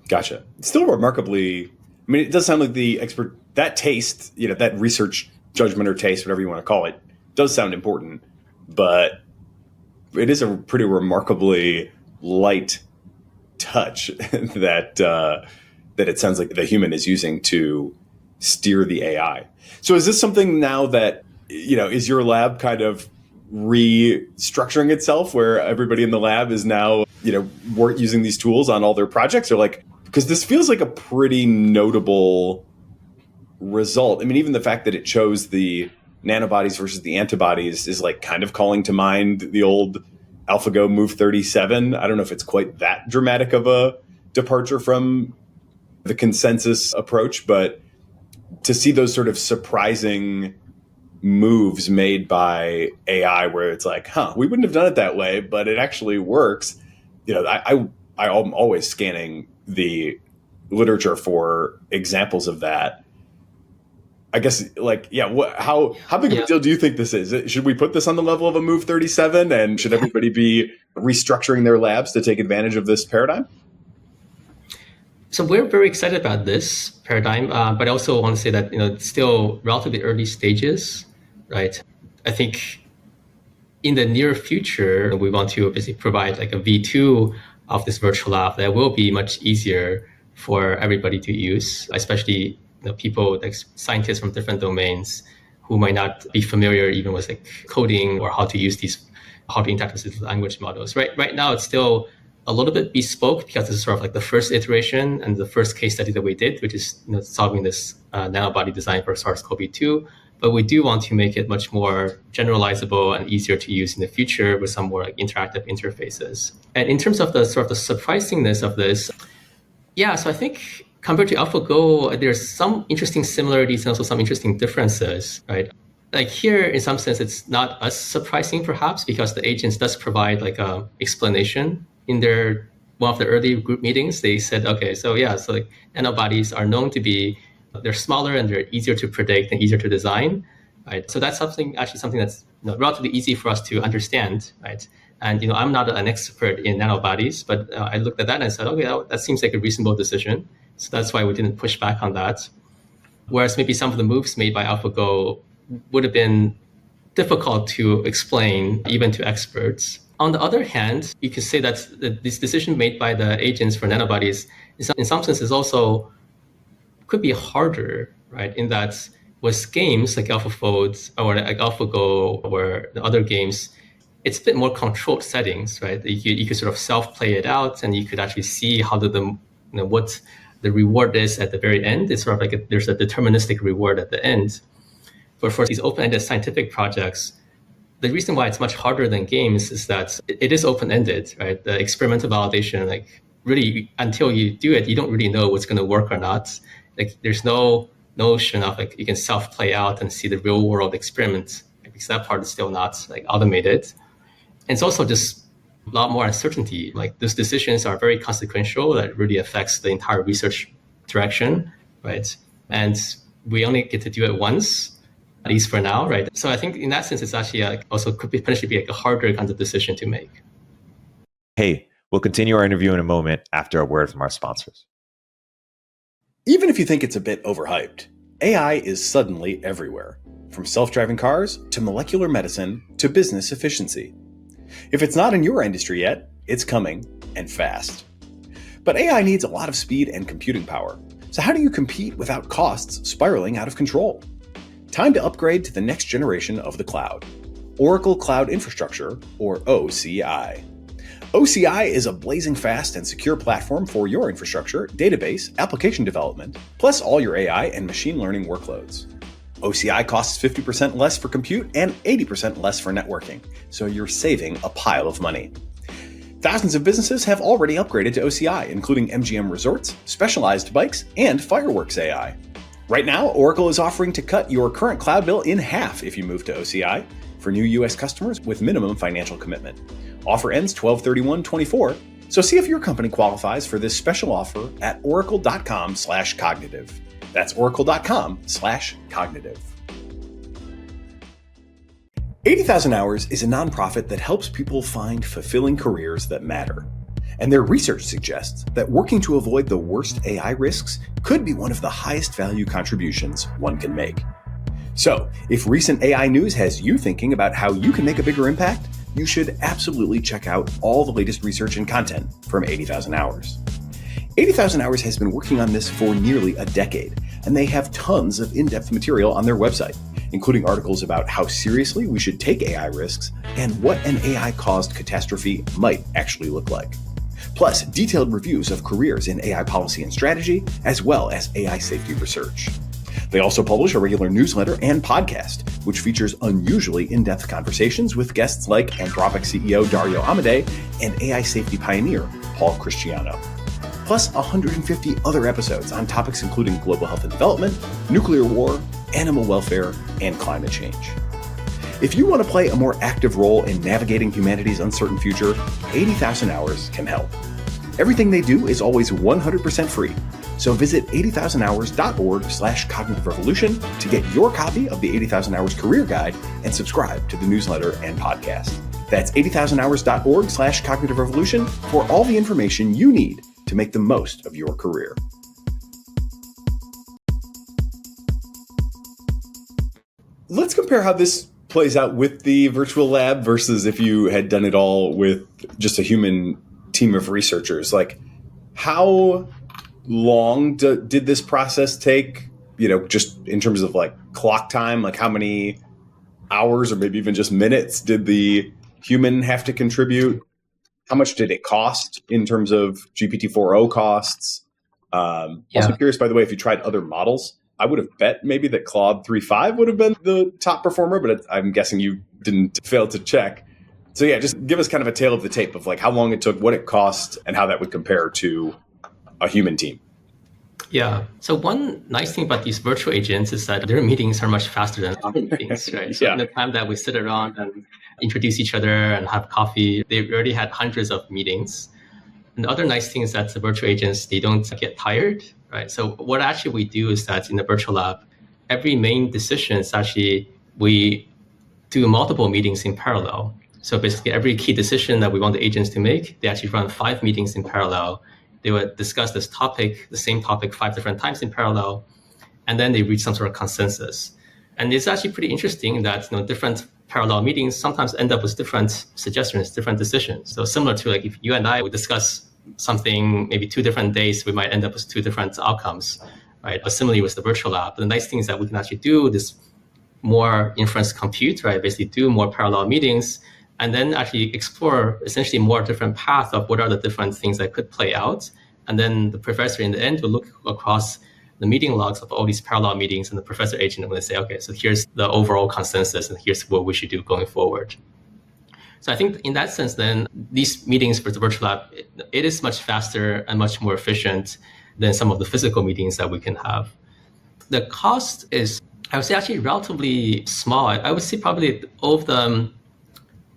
Gotcha. Still remarkably, I mean, it does sound like the expert, that taste, that research judgment or taste, whatever you want to call it, does sound important, but it is a pretty remarkably light touch that it sounds like the human is using to steer the AI. So is this something now that, is your lab kind of restructuring itself where everybody in the lab is now, using these tools on all their projects, or like, because this feels like a pretty notable result. I mean, even the fact that it chose the nanobodies versus the antibodies is like kind of calling to mind the old AlphaGo Move 37. I don't know if it's quite that dramatic of a departure from the consensus approach, but to see those sort of surprising moves made by AI where it's like, we wouldn't have done it that way, but it actually works. I'm always scanning the literature for examples of that. I guess, how big of a deal do you think this is? Should we put this on the level of a Move 37, and should everybody be restructuring their labs to take advantage of this paradigm? So we're very excited about this paradigm, but I also want to say that it's still relatively early stages, right? I think in the near future, we want to basically provide like a V2 of this virtual lab that will be much easier for everybody to use, especially people, like scientists from different domains who might not be familiar even with like coding or how to use how to interact with these language models. Right now, it's still a little bit bespoke because this is sort of like the first iteration and the first case study that we did, which is solving this nanobody design for SARS-CoV-2. But we do want to make it much more generalizable and easier to use in the future with some more like interactive interfaces. And in terms of the sort of the surprisingness of this, so I think compared to AlphaGo, there's some interesting similarities and also some interesting differences, right? Like here, in some sense, it's not as surprising perhaps because the agents does provide like a explanation in one of the early group meetings. They said, okay, so like nanobodies are known to be, they're smaller and they're easier to predict and easier to design, right? So that's something that's relatively easy for us to understand, right? And I'm not an expert in nanobodies, but I looked at that and I said, okay, that seems like a reasonable decision. So that's why we didn't push back on that. Whereas maybe some of the moves made by AlphaGo would have been difficult to explain even to experts. On the other hand, you could say that this decision made by the agents for nanobodies in some sense is also could be harder, right? In that with games like AlphaFold or like AlphaGo or the other games, it's a bit more controlled settings, right? You could sort of self-play it out and you could actually see how what the reward is at the very end. It's sort of like there's a deterministic reward at the end. But for these open-ended scientific projects, the reason why it's much harder than games is that it is open-ended, right? The experimental validation, like really until you do it, you don't really know what's going to work or not. Like there's no notion of like you can self-play out and see the real-world experiment because that part is still not like automated. And it's also just a lot more uncertainty. Like those decisions are very consequential that really affects the entire research direction, right? And we only get to do it once, at least for now, right? So I think in that sense, it's actually also could potentially be like a harder kind of decision to make. Hey, we'll continue our interview in a moment after a word from our sponsors. Even if you think it's a bit overhyped, AI is suddenly everywhere, from self-driving cars to molecular medicine to business efficiency. If it's not in your industry yet, it's coming, and fast. But AI needs a lot of speed and computing power. So how do you compete without costs spiraling out of control? Time to upgrade to the next generation of the cloud. Oracle Cloud Infrastructure, or OCI. OCI is a blazing fast and secure platform for your infrastructure, database, application development, plus all your AI and machine learning workloads. OCI costs 50% less for compute and 80% less for networking, so you're saving a pile of money. Thousands of businesses have already upgraded to OCI, including MGM Resorts, Specialized Bikes, and Fireworks AI. Right now, Oracle is offering to cut your current cloud bill in half if you move to OCI for new U.S. customers with minimum financial commitment. Offer ends 12/31/24, so see if your company qualifies for this special offer at oracle.com/cognitive. That's oracle.com/cognitive. 80,000 Hours is a nonprofit that helps people find fulfilling careers that matter. And their research suggests that working to avoid the worst AI risks could be one of the highest value contributions one can make. So, if recent AI news has you thinking about how you can make a bigger impact, you should absolutely check out all the latest research and content from 80,000 Hours. 80,000 Hours has been working on this for nearly a decade, and they have tons of in-depth material on their website, including articles about how seriously we should take AI risks and what an AI-caused catastrophe might actually look like. Plus, detailed reviews of careers in AI policy and strategy, as well as AI safety research. They also publish a regular newsletter and podcast, which features unusually in-depth conversations with guests like Anthropic CEO Dario Amodei and AI safety pioneer Paul Christiano. Plus 150 other episodes on topics including global health and development, nuclear war, animal welfare, and climate change. If you want to play a more active role in navigating humanity's uncertain future, 80,000 Hours can help. Everything they do is always 100% free. So visit 80,000hours.org/cognitive revolution to get your copy of the 80,000 Hours Career Guide and subscribe to the newsletter and podcast. That's 80,000hours.org/cognitive revolution for all the information you need to make the most of your career. Let's compare how this plays out with the virtual lab versus if you had done it all with just a human team of researchers. Like, how long did this process take, just in terms of like clock time? Like, how many hours or maybe even just minutes did the human have to contribute? How much did it cost in terms of GPT-4o costs? Also curious, by the way, if you tried other models. I would have bet maybe that Claude 3.5 would have been the top performer, but I'm guessing you didn't fail to check. So yeah, just give us kind of a tale of the tape of like how long it took, what it cost, and how that would compare to a human team. Yeah. So one nice thing about these virtual agents is that their meetings are much faster than our meetings, right? So in the time that we sit around and introduce each other and have coffee, they've already had hundreds of meetings. And the other nice thing is that the virtual agents, they don't get tired, right? So what actually we do is that in the virtual lab, every main decision is actually we do multiple meetings in parallel. So basically every key decision that we want the agents to make, they actually run 5 meetings in parallel. They would discuss this topic, the same topic 5 different times in parallel, and then they reach some sort of consensus. And it's actually pretty interesting that different parallel meetings sometimes end up with different suggestions, different decisions. So similar to like if you and I would discuss something maybe 2 different days, we might end up with 2 different outcomes, right? But similarly with the virtual lab, the nice thing is that we can actually do this more inference compute, right? Basically do more parallel meetings and then actually explore essentially more different paths of what are the different things that could play out. And then the professor in the end will look across the meeting logs of all these parallel meetings, and the professor agent will say, okay, so here's the overall consensus and here's what we should do going forward. So I think in that sense, then these meetings for the virtual lab, it is much faster and much more efficient than some of the physical meetings that we can have. The cost is, I would say, actually relatively small. I would say probably all of the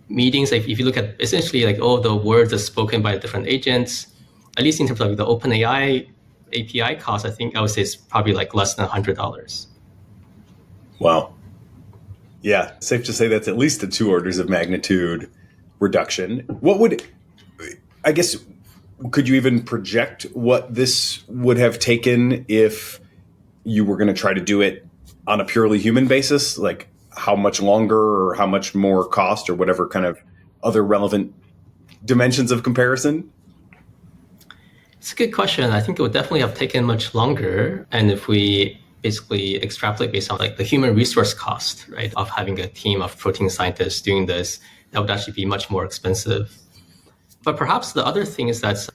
meetings, if you look at essentially like all the words that's spoken by different agents, at least in terms of the OpenAI API cost, I think I would say it's probably like less than $100. Wow. Yeah, safe to say that's at least a 2 orders of magnitude reduction. Could you even project what this would have taken if you were going to try to do it on a purely human basis? Like how much longer or how much more cost or whatever kind of other relevant dimensions of comparison? It's a good question. I think it would definitely have taken much longer. And if we basically extrapolate based on like the human resource cost, right, of having a team of protein scientists doing this, that would actually be much more expensive. But perhaps the other thing is that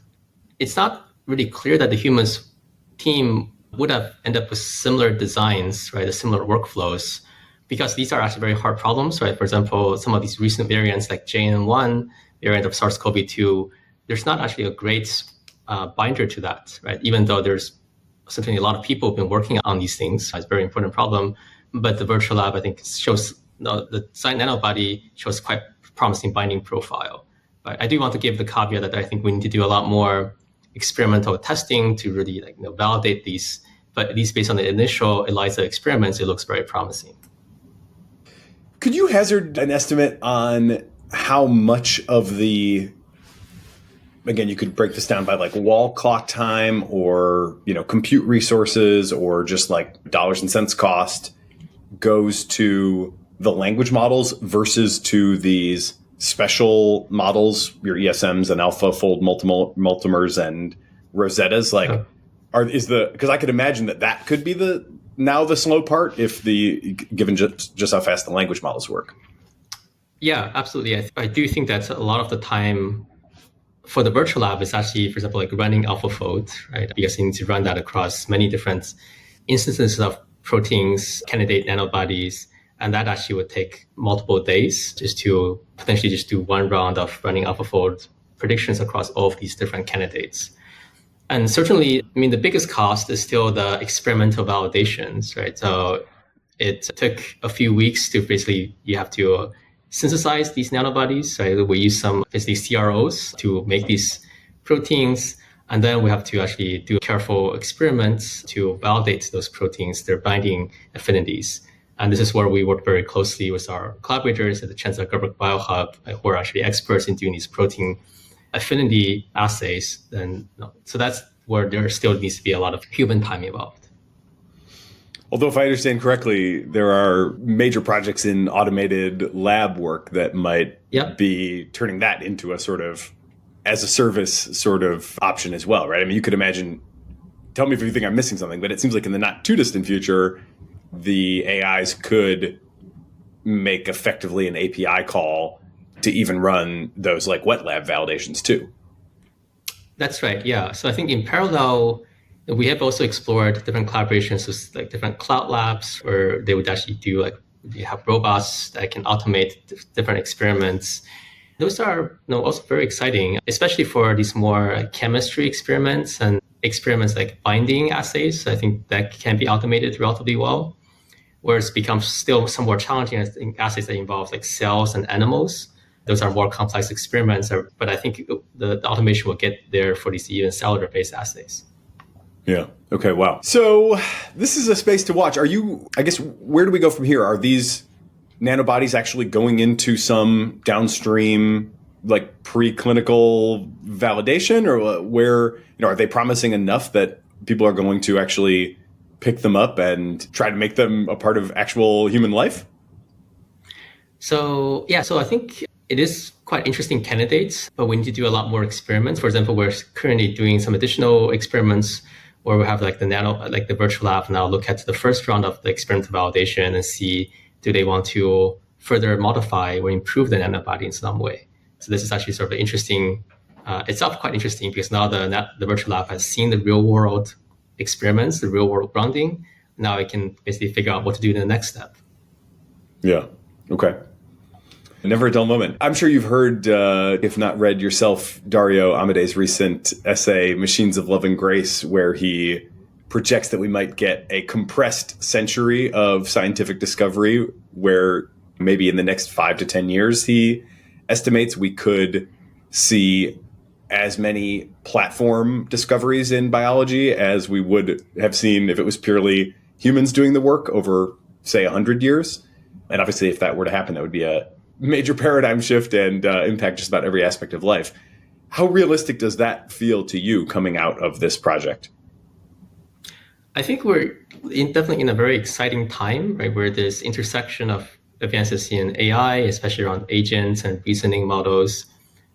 it's not really clear that the humans team would have ended up with similar designs, right, the similar workflows, because these are actually very hard problems, right? For example, some of these recent variants like JN1, variant of SARS-CoV-2, there's not actually a great binder to that, right? Even though there's certainly a lot of people have been working on these things. It's a very important problem. But the virtual lab, I think, shows the Designs Nanobody shows quite promising binding profile. But I do want to give the caveat that I think we need to do a lot more experimental testing to really validate these. But at least based on the initial ELISA experiments, it looks very promising. Could you hazard an estimate on how much of the, again, you could break this down by like wall clock time or, compute resources or just like dollars and cents cost goes to the language models versus to these special models, your ESMs and AlphaFold multimers and Rosettas? Because I could imagine that could be the slow part given just how fast the language models work. Yeah, absolutely. I do think that a lot of the time for the virtual lab is actually, for example, like running AlphaFold, right? Because you need to run that across many different instances of proteins, candidate nanobodies, and that actually would take multiple days just to potentially just do one round of running AlphaFold predictions across all of these different candidates. And certainly, the biggest cost is still the experimental validations, right? So It took a few weeks to basically, you have to synthesize these nanobodies. So we use some basically CROs to make these proteins. And then we have to actually do careful experiments to validate those proteins, their binding affinities. And this is where we work very closely with our collaborators at the Chan Zuckerberg BioHub, who are actually experts in doing these protein affinity assays. And so that's where there still needs to be a lot of human time involved. Although, if I understand correctly, there are major projects in automated lab work that might be turning that into a sort of as a service sort of option as well, right? I mean, you could imagine, tell me if you think I'm missing something, but it seems like in the not too distant future, the AIs could make effectively an API call to even run those like wet lab validations too. That's right. Yeah. So I think in parallel, we have also explored different collaborations with like different cloud labs where they would actually do like, you have robots that can automate different experiments. Those are also very exciting, especially for these more chemistry experiments and experiments like binding assays. I think that can be automated relatively well, whereas it becomes still some more challenging in assays that involve like cells and animals. Those are more complex experiments, but I think the automation will get there for these even cellular-based assays. Yeah. Okay. Wow. So this is a space to watch. Where do we go from here? Are these nanobodies actually going into some downstream, like preclinical validation, or where, are they promising enough that people are going to actually pick them up and try to make them a part of actual human life? So I think it is quite interesting candidates, but we need to do a lot more experiments. For example, we're currently doing some additional experiments where we have like the virtual lab now look at the first round of the experimental validation and see, do they want to further modify or improve the nanobody in some way? So this is actually sort of interesting, itself quite interesting, because now the virtual lab has seen the real world experiments, the real world grounding. Now it can basically figure out what to do in the next step. Yeah. Okay. Never a dull moment. I'm sure you've heard, if not read yourself, Dario Amadei's recent essay, Machines of Love and Grace, where he projects that we might get a compressed century of scientific discovery, where maybe in the next 5 to 10 years, he estimates we could see as many platform discoveries in biology as we would have seen if it was purely humans doing the work over, say, 100 years. And obviously, if that were to happen, that would be a major paradigm shift and impact just about every aspect of life. How realistic does that feel to you coming out of this project? I think we're definitely in a very exciting time, right, where this intersection of advances in AI, especially around agents and reasoning models,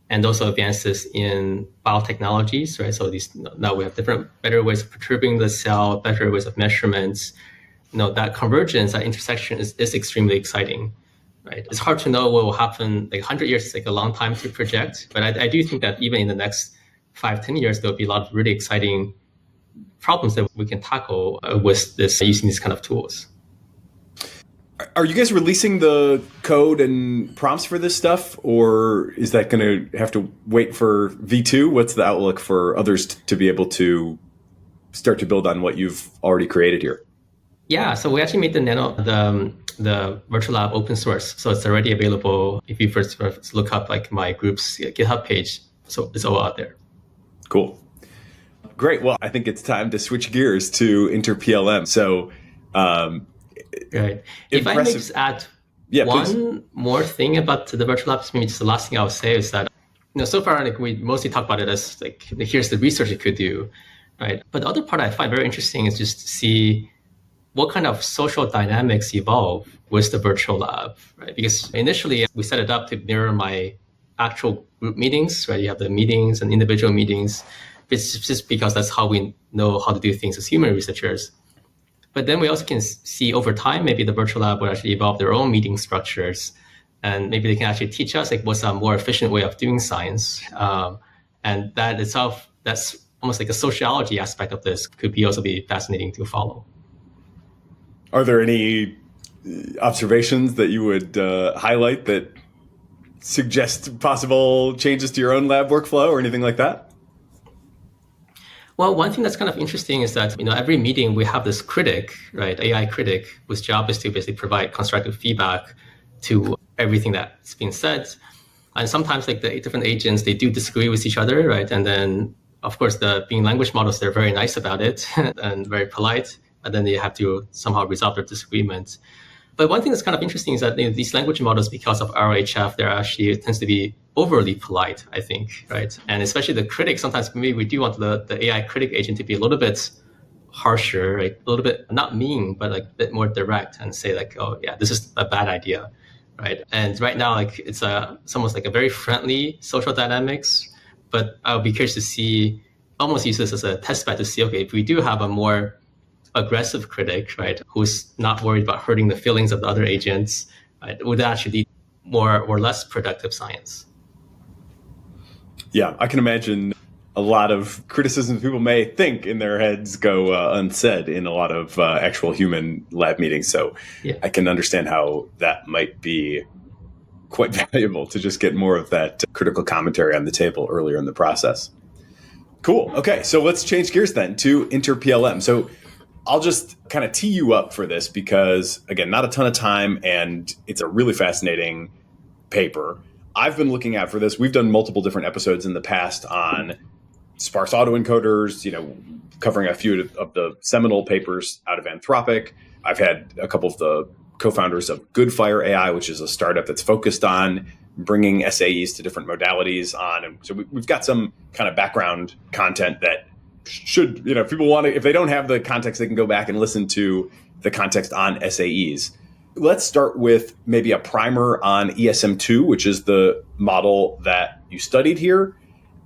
and also advances in biotechnologies, right? So now we have better ways of perturbing the cell, better ways of measurements. That convergence, that intersection is extremely exciting. Right. It's hard to know what will happen. Like 100 years is like a long time to project, but I do think that even in the next 5-10 years, there'll be a lot of really exciting problems that we can tackle with this using these kind of tools. Are you guys releasing the code and prompts for this stuff, or is that going to have to wait for V2? What's the outlook for others to be able to start to build on what you've already created here? Yeah, so we actually made the virtual lab open source, so it's already available. If you first look up like my group's GitHub page, so it's all out there. Cool, great. Well, I think it's time to switch gears to InterPLM. So, right. If I may just add one more thing about the virtual labs, maybe just the last thing I would say is that so far like we mostly talk about it as like here's the research it could do, right? But the other part I find very interesting is just to see what kind of social dynamics evolve with the virtual lab, right? Because initially we set it up to mirror my actual group meetings, right? You have the meetings and individual meetings. It's just because that's how we know how to do things as human researchers. But then we also can see over time, maybe the virtual lab will actually evolve their own meeting structures, and maybe they can actually teach us like what's a more efficient way of doing science. And that itself, that's almost like a sociology aspect of this could also be fascinating to follow. Are there any observations that you would highlight that suggest possible changes to your own lab workflow or anything like that? Well, one thing that's kind of interesting is that, every meeting we have this critic, right? AI critic, whose job is to basically provide constructive feedback to everything that's being said. And sometimes like the different agents, they do disagree with each other, right? And then of course, being language models, they're very nice about it and very polite, and then they have to somehow resolve their disagreements. But one thing that's kind of interesting is that these language models, because of ROHF, they're actually tends to be overly polite, I think, right? And especially the critics, sometimes maybe we do want the AI critic agent to be a little bit harsher, right? A little bit, not mean, but like a bit more direct and say like, oh yeah, this is a bad idea, right? And right now, like it's almost like a very friendly social dynamics, but I'll be curious to see, almost use this as a test bed to see, okay, if we do have a more aggressive critic, right, who's not worried about hurting the feelings of the other agents, right, would that actually lead more or less productive science? Yeah, I can imagine a lot of criticisms people may think in their heads go unsaid in a lot of actual human lab meetings. So yeah. I can understand how that might be quite valuable to just get more of that critical commentary on the table earlier in the process. Cool. Okay, so let's change gears then to InterPLM. So I'll just kind of tee you up for this because, again, not a ton of time, and it's a really fascinating paper. I've been looking at for this. We've done multiple different episodes in the past on sparse autoencoders, covering a few of the seminal papers out of Anthropic. I've had a couple of the co-founders of Goodfire AI, which is a startup that's focused on bringing SAEs to different modalities on. And so we've got some kind of background content that should, if people want to, if they don't have the context, they can go back and listen to the context on SAEs. Let's start with maybe a primer on ESM2, which is the model that you studied here,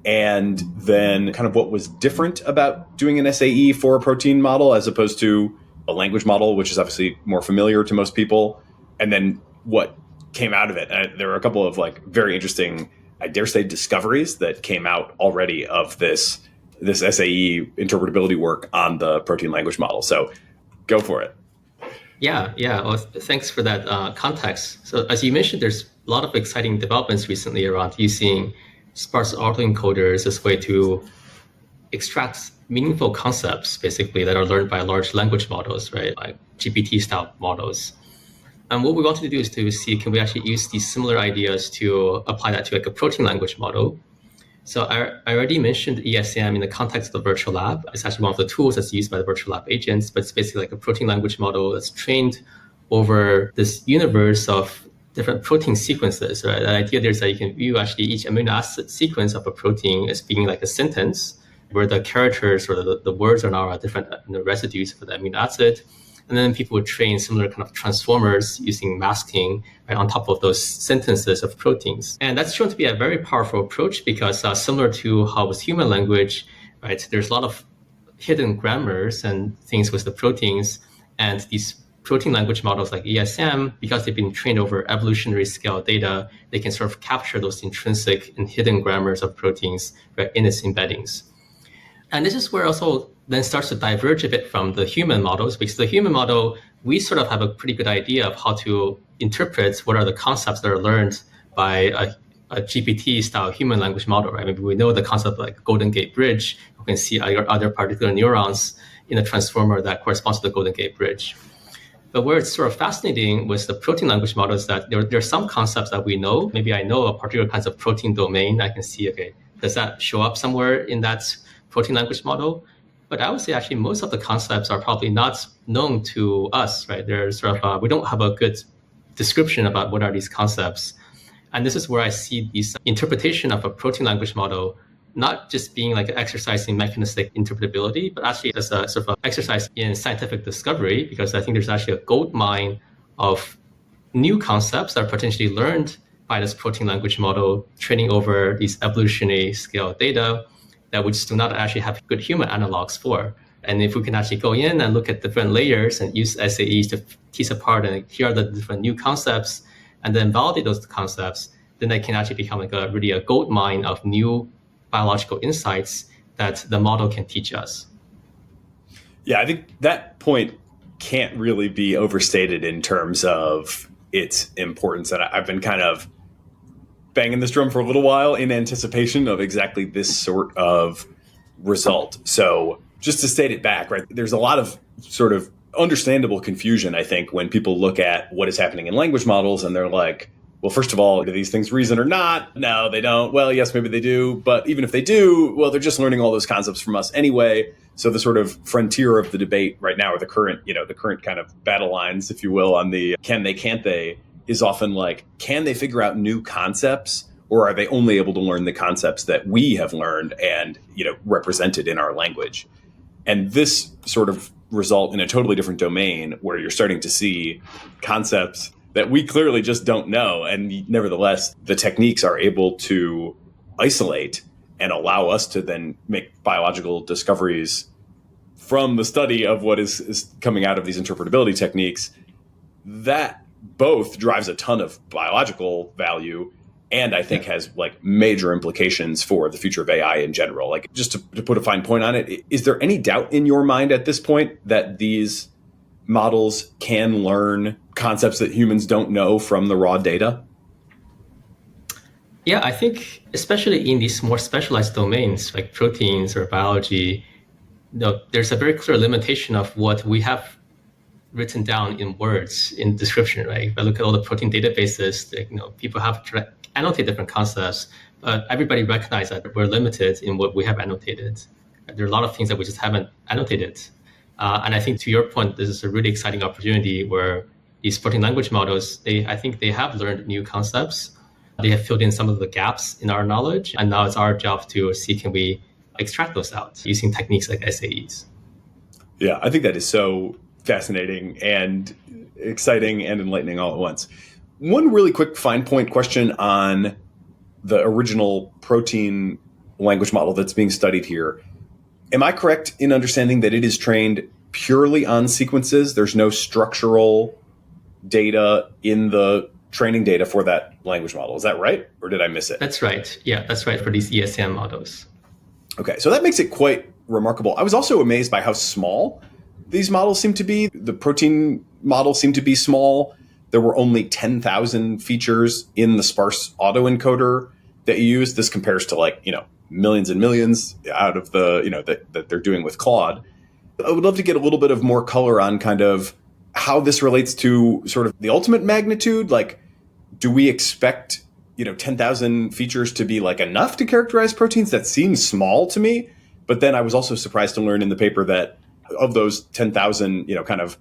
and then kind of what was different about doing an SAE for a protein model as opposed to a language model, which is obviously more familiar to most people, and then what came out of it. And there were a couple of very interesting, I dare say, discoveries that came out already of this SAE interpretability work on the protein language model. So go for it. Yeah. Well, thanks for that context. So as you mentioned, there's a lot of exciting developments recently around using sparse autoencoders as a way to extract meaningful concepts, basically, that are learned by large language models, right? Like GPT-style models. And what we wanted to do is to see, can we actually use these similar ideas to apply that to a protein language model? So I already mentioned ESM in the context of the virtual lab. It's actually one of the tools that's used by the virtual lab agents, but it's basically like a protein language model that's trained over this universe of different protein sequences, right? The idea there is that you can view actually each amino acid sequence of a protein as being like a sentence, where the characters or the words are now different residues for the amino acid. And then people would train similar kind of transformers using masking right on top of those sentences of proteins. And that's shown to be a very powerful approach because similar to how with human language, right, there's a lot of hidden grammars and things with the proteins. And these protein language models like ESM, because they've been trained over evolutionary scale data, they can sort of capture those intrinsic and hidden grammars of proteins right, in its embeddings. And this is where also then starts to diverge a bit from the human models, because the human model, we sort of have a pretty good idea of how to interpret what are the concepts that are learned by a GPT-style human language model, right? Maybe we know the concept like Golden Gate Bridge. We can see other particular neurons in a transformer that corresponds to the Golden Gate Bridge. But where it's sort of fascinating with the protein language model is that there are some concepts that we know. Maybe I know a particular kinds of protein domain. I can see, okay, does that show up somewhere in that protein language model? But I would say actually most of the concepts are probably not known to us, right? There's sort of, we don't have a good description about what are these concepts. And this is where I see this interpretation of a protein language model, not just being like an exercise in mechanistic interpretability, but actually as a sort of exercise in scientific discovery, because I think there's actually a gold mine of new concepts that are potentially learned by this protein language model, training over these evolutionary scale data that we just do not actually have good human analogs for. And if we can actually go in and look at different layers and use SAEs to tease apart and here are the different new concepts, and then validate those concepts, then they can actually become like a gold mine of new biological insights that the model can teach us. Yeah, I think that point can't really be overstated in terms of its importance. And I've been kind of banging this drum for a little while in anticipation of exactly this sort of result. So just to state it back, right, there's a lot of sort of understandable confusion, I think, when people look at what is happening in language models and they're like, well, first of all, do these things reason or not? No, they don't. Well, yes, maybe they do. But even if they do, well, they're just learning all those concepts from us anyway. So the sort of frontier of the debate right now, or the current kind of battle lines, if you will, on the can they, can't they, is often like, can they figure out new concepts, or are they only able to learn the concepts that we have learned and, represented in our language? And this sort of result in a totally different domain where you're starting to see concepts that we clearly just don't know. And nevertheless, the techniques are able to isolate and allow us to then make biological discoveries from the study of what is coming out of these interpretability techniques. That both drives a ton of biological value and I think has like major implications for the future of AI in general. Like, just to put a fine point on it, is there any doubt in your mind at this point that these models can learn concepts that humans don't know from the raw data? Yeah, I think especially in these more specialized domains like proteins or biology, there's a very clear limitation of what we have written down in words in description, right? If I look at all the protein databases, people have to annotate different concepts, but everybody recognizes that we're limited in what we have annotated. There are a lot of things that we just haven't annotated. And I think to your point, this is a really exciting opportunity where these protein language models, I think they have learned new concepts. They have filled in some of the gaps in our knowledge. And now it's our job to see, can we extract those out using techniques like SAEs? Yeah, I think that is so fascinating and exciting and enlightening all at once. One really quick fine point question on the original protein language model that's being studied here. Am I correct in understanding that it is trained purely on sequences? There's no structural data in the training data for that language model. Is that right? Or did I miss it? That's right. Yeah, that's right for these ESM models. Okay, so that makes it quite remarkable. I was also amazed by how small these models seem to be. The protein model seemed to be small. There were only 10,000 features in the sparse autoencoder that you use. This compares to millions and millions out of the, that they're doing with Claude. I would love to get a little bit of more color on kind of how this relates to sort of the ultimate magnitude. Like, do we expect, 10,000 features to be like enough to characterize proteins? That seems small to me. But then I was also surprised to learn in the paper that of those 10,000, kind of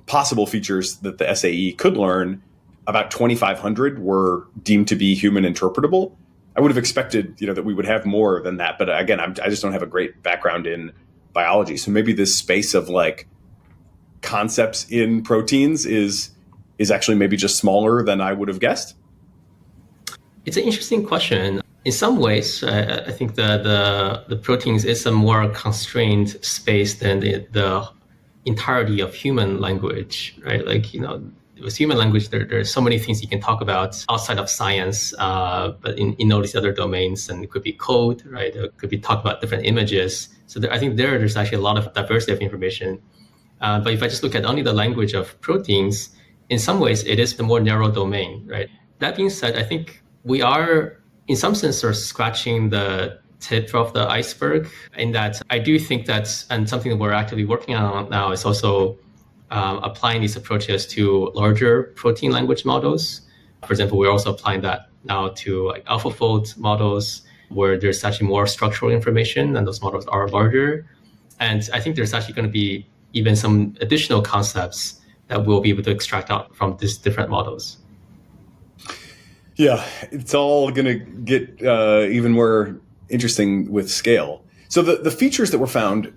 possible features that the SAE could learn, about 2,500 were deemed to be human interpretable. I would have expected, that we would have more than that. But again, I just don't have a great background in biology. So maybe this space of like concepts in proteins is actually maybe just smaller than I would have guessed. It's an interesting question. In some ways, I think the proteins is a more constrained space than the entirety of human language, right? Like, with human language, there are so many things you can talk about outside of science, but in all these other domains, and it could be code, right? It could be talk about different images. So I think there's actually a lot of diversity of information. But if I just look at only the language of proteins, in some ways, it is the more narrow domain, right? That being said, I think we are, in some sense, sort of scratching the tip of the iceberg, in that I do think that, and something that we're actively working on now is also applying these approaches to larger protein language models. For example, we're also applying that now to like AlphaFold models, where there's actually more structural information and those models are larger. And I think there's actually going to be even some additional concepts that we'll be able to extract out from these different models. Yeah, it's all going to get even more interesting with scale. So the features that were found,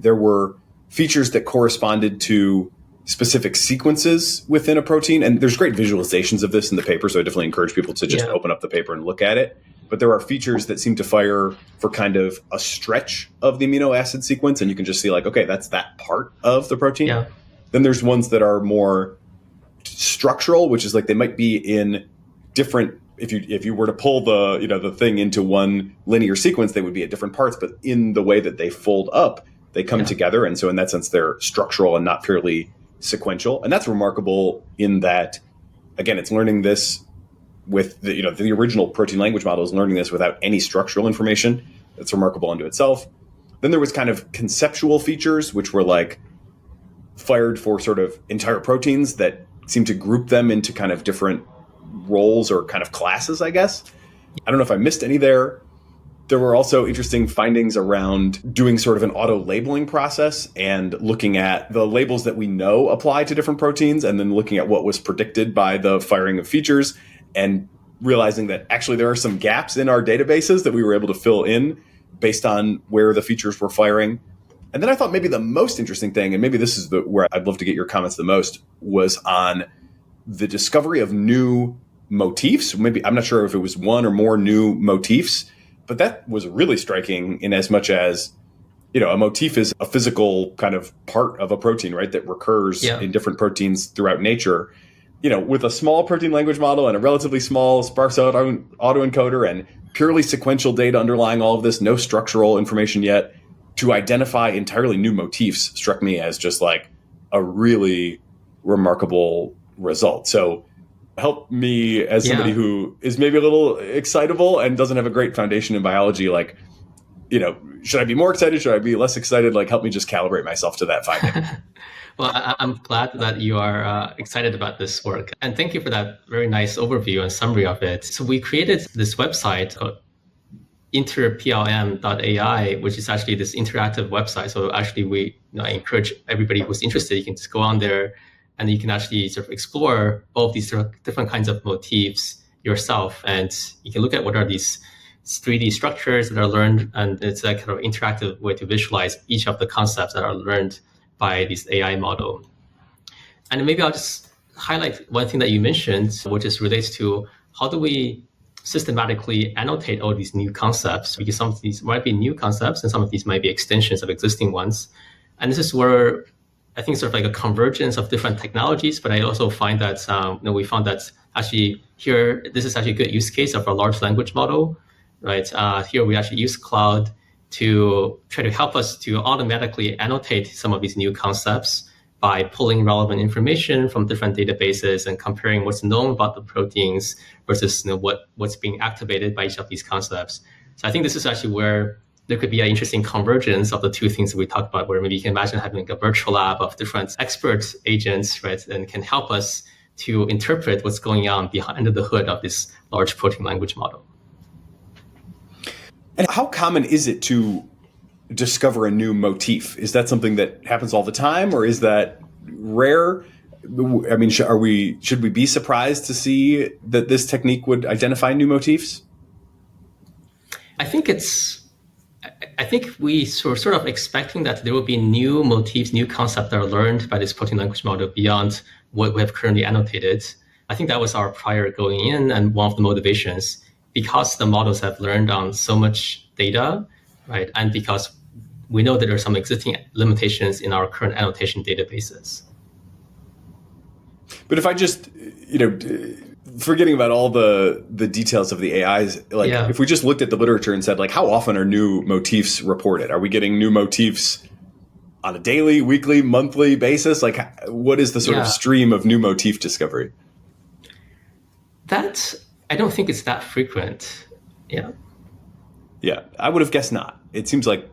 there were features that corresponded to specific sequences within a protein. And there's great visualizations of this in the paper, so I definitely encourage people to just open up the paper and look at it. But there are features that seem to fire for kind of a stretch of the amino acid sequence, and you can just see like, okay, that's that part of the protein. Yeah. Then there's ones that are more structural, which is like they might be in different, if you were to pull the thing into one linear sequence, they would be at different parts, but in the way that they fold up, they come together. And so in that sense, they're structural and not purely sequential. And that's remarkable in that, again, it's learning this with the original protein language model is learning this without any structural information. That's remarkable unto itself. Then there was kind of conceptual features, which were like fired for sort of entire proteins that seem to group them into kind of different roles or kind of classes, I guess. I don't know if I missed any there. There were also interesting findings around doing sort of an auto labeling process and looking at the labels that we know apply to different proteins and then looking at what was predicted by the firing of features and realizing that actually there are some gaps in our databases that we were able to fill in based on where the features were firing. And then I thought maybe the most interesting thing, and maybe this is where I'd love to get your comments the most, was on the discovery of new motifs. Maybe I'm not sure if it was one or more new motifs, but that was really striking in as much as, a motif is a physical kind of part of a protein, right? That recurs in different proteins throughout nature. With a small protein language model and a relatively small sparse autoencoder and purely sequential data underlying all of this, no structural information yet, to identify entirely new motifs struck me as just like a really remarkable result. So help me as somebody who is maybe a little excitable and doesn't have a great foundation in biology, like, should I be more excited? Should I be less excited? Like, help me just calibrate myself to that finding. Well, I'm glad that you are excited about this work. And thank you for that very nice overview and summary of it. So we created this website called InterPLM.ai, which is actually this interactive website. So actually, I encourage everybody who's interested, you can just go on there and you can actually sort of explore all of these different kinds of motifs yourself. And you can look at what are these 3D structures that are learned. And it's a kind of interactive way to visualize each of the concepts that are learned by this AI model. And maybe I'll just highlight one thing that you mentioned, which is relates to how do we systematically annotate all these new concepts, because some of these might be new concepts and some of these might be extensions of existing ones. And this is where I think sort of like a convergence of different technologies, but I also find that we found that actually here, this is actually a good use case of a large language model, right? Here we actually use cloud to try to help us to automatically annotate some of these new concepts by pulling relevant information from different databases and comparing what's known about the proteins versus what's being activated by each of these concepts. So I think this is actually where there could be an interesting convergence of the two things that we talked about, where maybe you can imagine having a virtual lab of different expert agents, right, and can help us to interpret what's going on behind the hood of this large protein language model. And how common is it to discover a new motif? Is that something that happens all the time, or is that rare? I mean, should we be surprised to see that this technique would identify new motifs? I think we sort of expecting that there will be new motifs, new concepts that are learned by this protein language model beyond what we have currently annotated. I think that was our prior going in, and one of the motivations, because the models have learned on so much data, right? And because we know that there are some existing limitations in our current annotation databases. But if I just, forgetting about all the details of the AIs, if we just looked at the literature and said, like, how often are new motifs reported? Are we getting new motifs on a daily, weekly, monthly basis? Like, what is the sort of stream of new motif discovery? I don't think it's that frequent. Yeah. Yeah, I would have guessed not. It seems like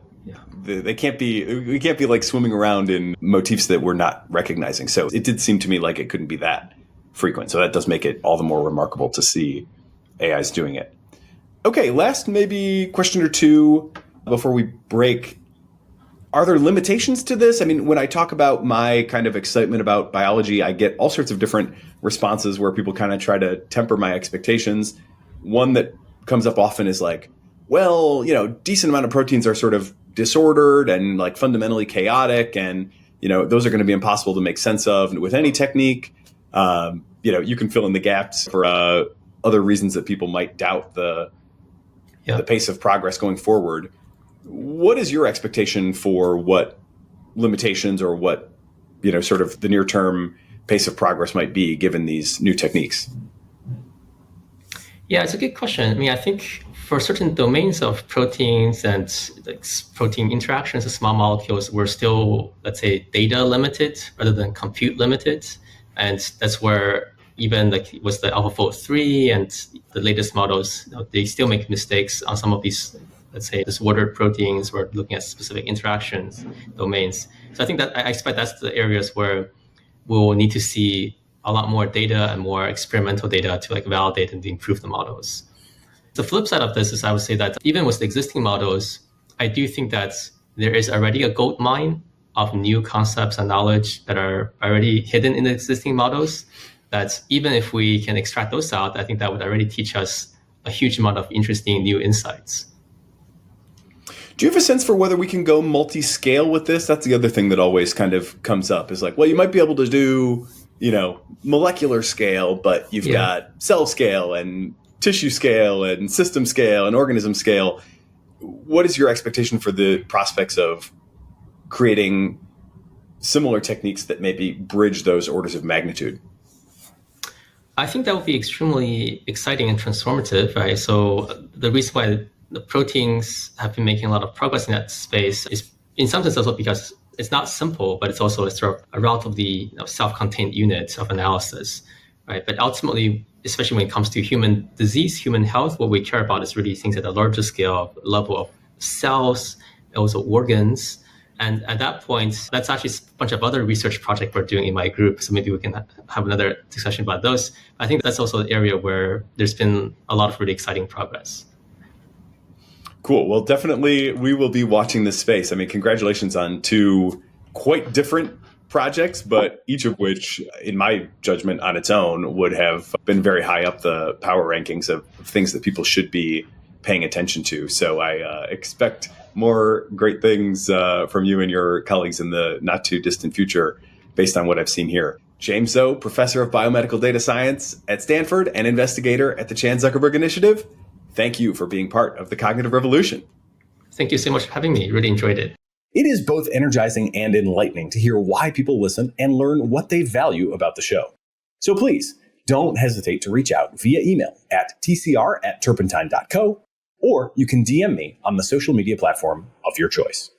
we can't be like swimming around in motifs that we're not recognizing. So it did seem to me like it couldn't be that frequent. So that does make it all the more remarkable to see AIs doing it. Okay, last maybe question or two before we break. Are there limitations to this? I mean, when I talk about my kind of excitement about biology, I get all sorts of different responses where people kind of try to temper my expectations. One that comes up often is like, well, decent amount of proteins are sort of disordered and like fundamentally chaotic, and those are going to be impossible to make sense of with any technique. You can fill in the gaps for other reasons that people might doubt the pace of progress going forward. What is your expectation for what limitations or what sort of the near-term pace of progress might be given these new techniques? Yeah, it's a good question. I mean, I think for certain domains of proteins and like protein interactions with small molecules, we're still, let's say, data limited rather than compute limited. And that's where even like with the AlphaFold 3 and the latest models, they still make mistakes on some of these let's say disordered proteins, we're looking at specific interactions, domains. So I think that I expect that's the areas where we'll need to see a lot more data and more experimental data to like validate and improve the models. The flip side of this is I would say that even with the existing models, I do think that there is already a gold mine of new concepts and knowledge that are already hidden in the existing models, that even if we can extract those out, I think that would already teach us a huge amount of interesting new insights. Do you have a sense for whether we can go multi-scale with this? That's the other thing that always kind of comes up is like, well, you might be able to do, molecular scale, but you've got cell scale and tissue scale and system scale and organism scale. What is your expectation for the prospects of creating similar techniques that maybe bridge those orders of magnitude? I think that would be extremely exciting and transformative, right? So the reason why the proteins have been making a lot of progress in that space is in some sense also because it's not simple, but it's also sort of a relatively self-contained unit of analysis, right? But ultimately, especially when it comes to human disease, human health, what we care about is really things at a larger scale, level of cells, also organs. And at that point, that's actually a bunch of other research projects we're doing in my group. So maybe we can have another discussion about those. I think that's also an area where there's been a lot of really exciting progress. Cool. Well, definitely we will be watching this space. I mean, congratulations on two quite different projects, but each of which, in my judgment on its own, would have been very high up the power rankings of things that people should be paying attention to. So I expect more great things from you and your colleagues in the not too distant future based on what I've seen here. James Zou, Professor of Biomedical Data Science at Stanford and investigator at the Chan Zuckerberg Initiative. Thank you for being part of the Cognitive Revolution. Thank you so much for having me. Really enjoyed it. It is both energizing and enlightening to hear why people listen and learn what they value about the show. So please, don't hesitate to reach out via email at tcr@turpentine.co, or you can DM me on the social media platform of your choice.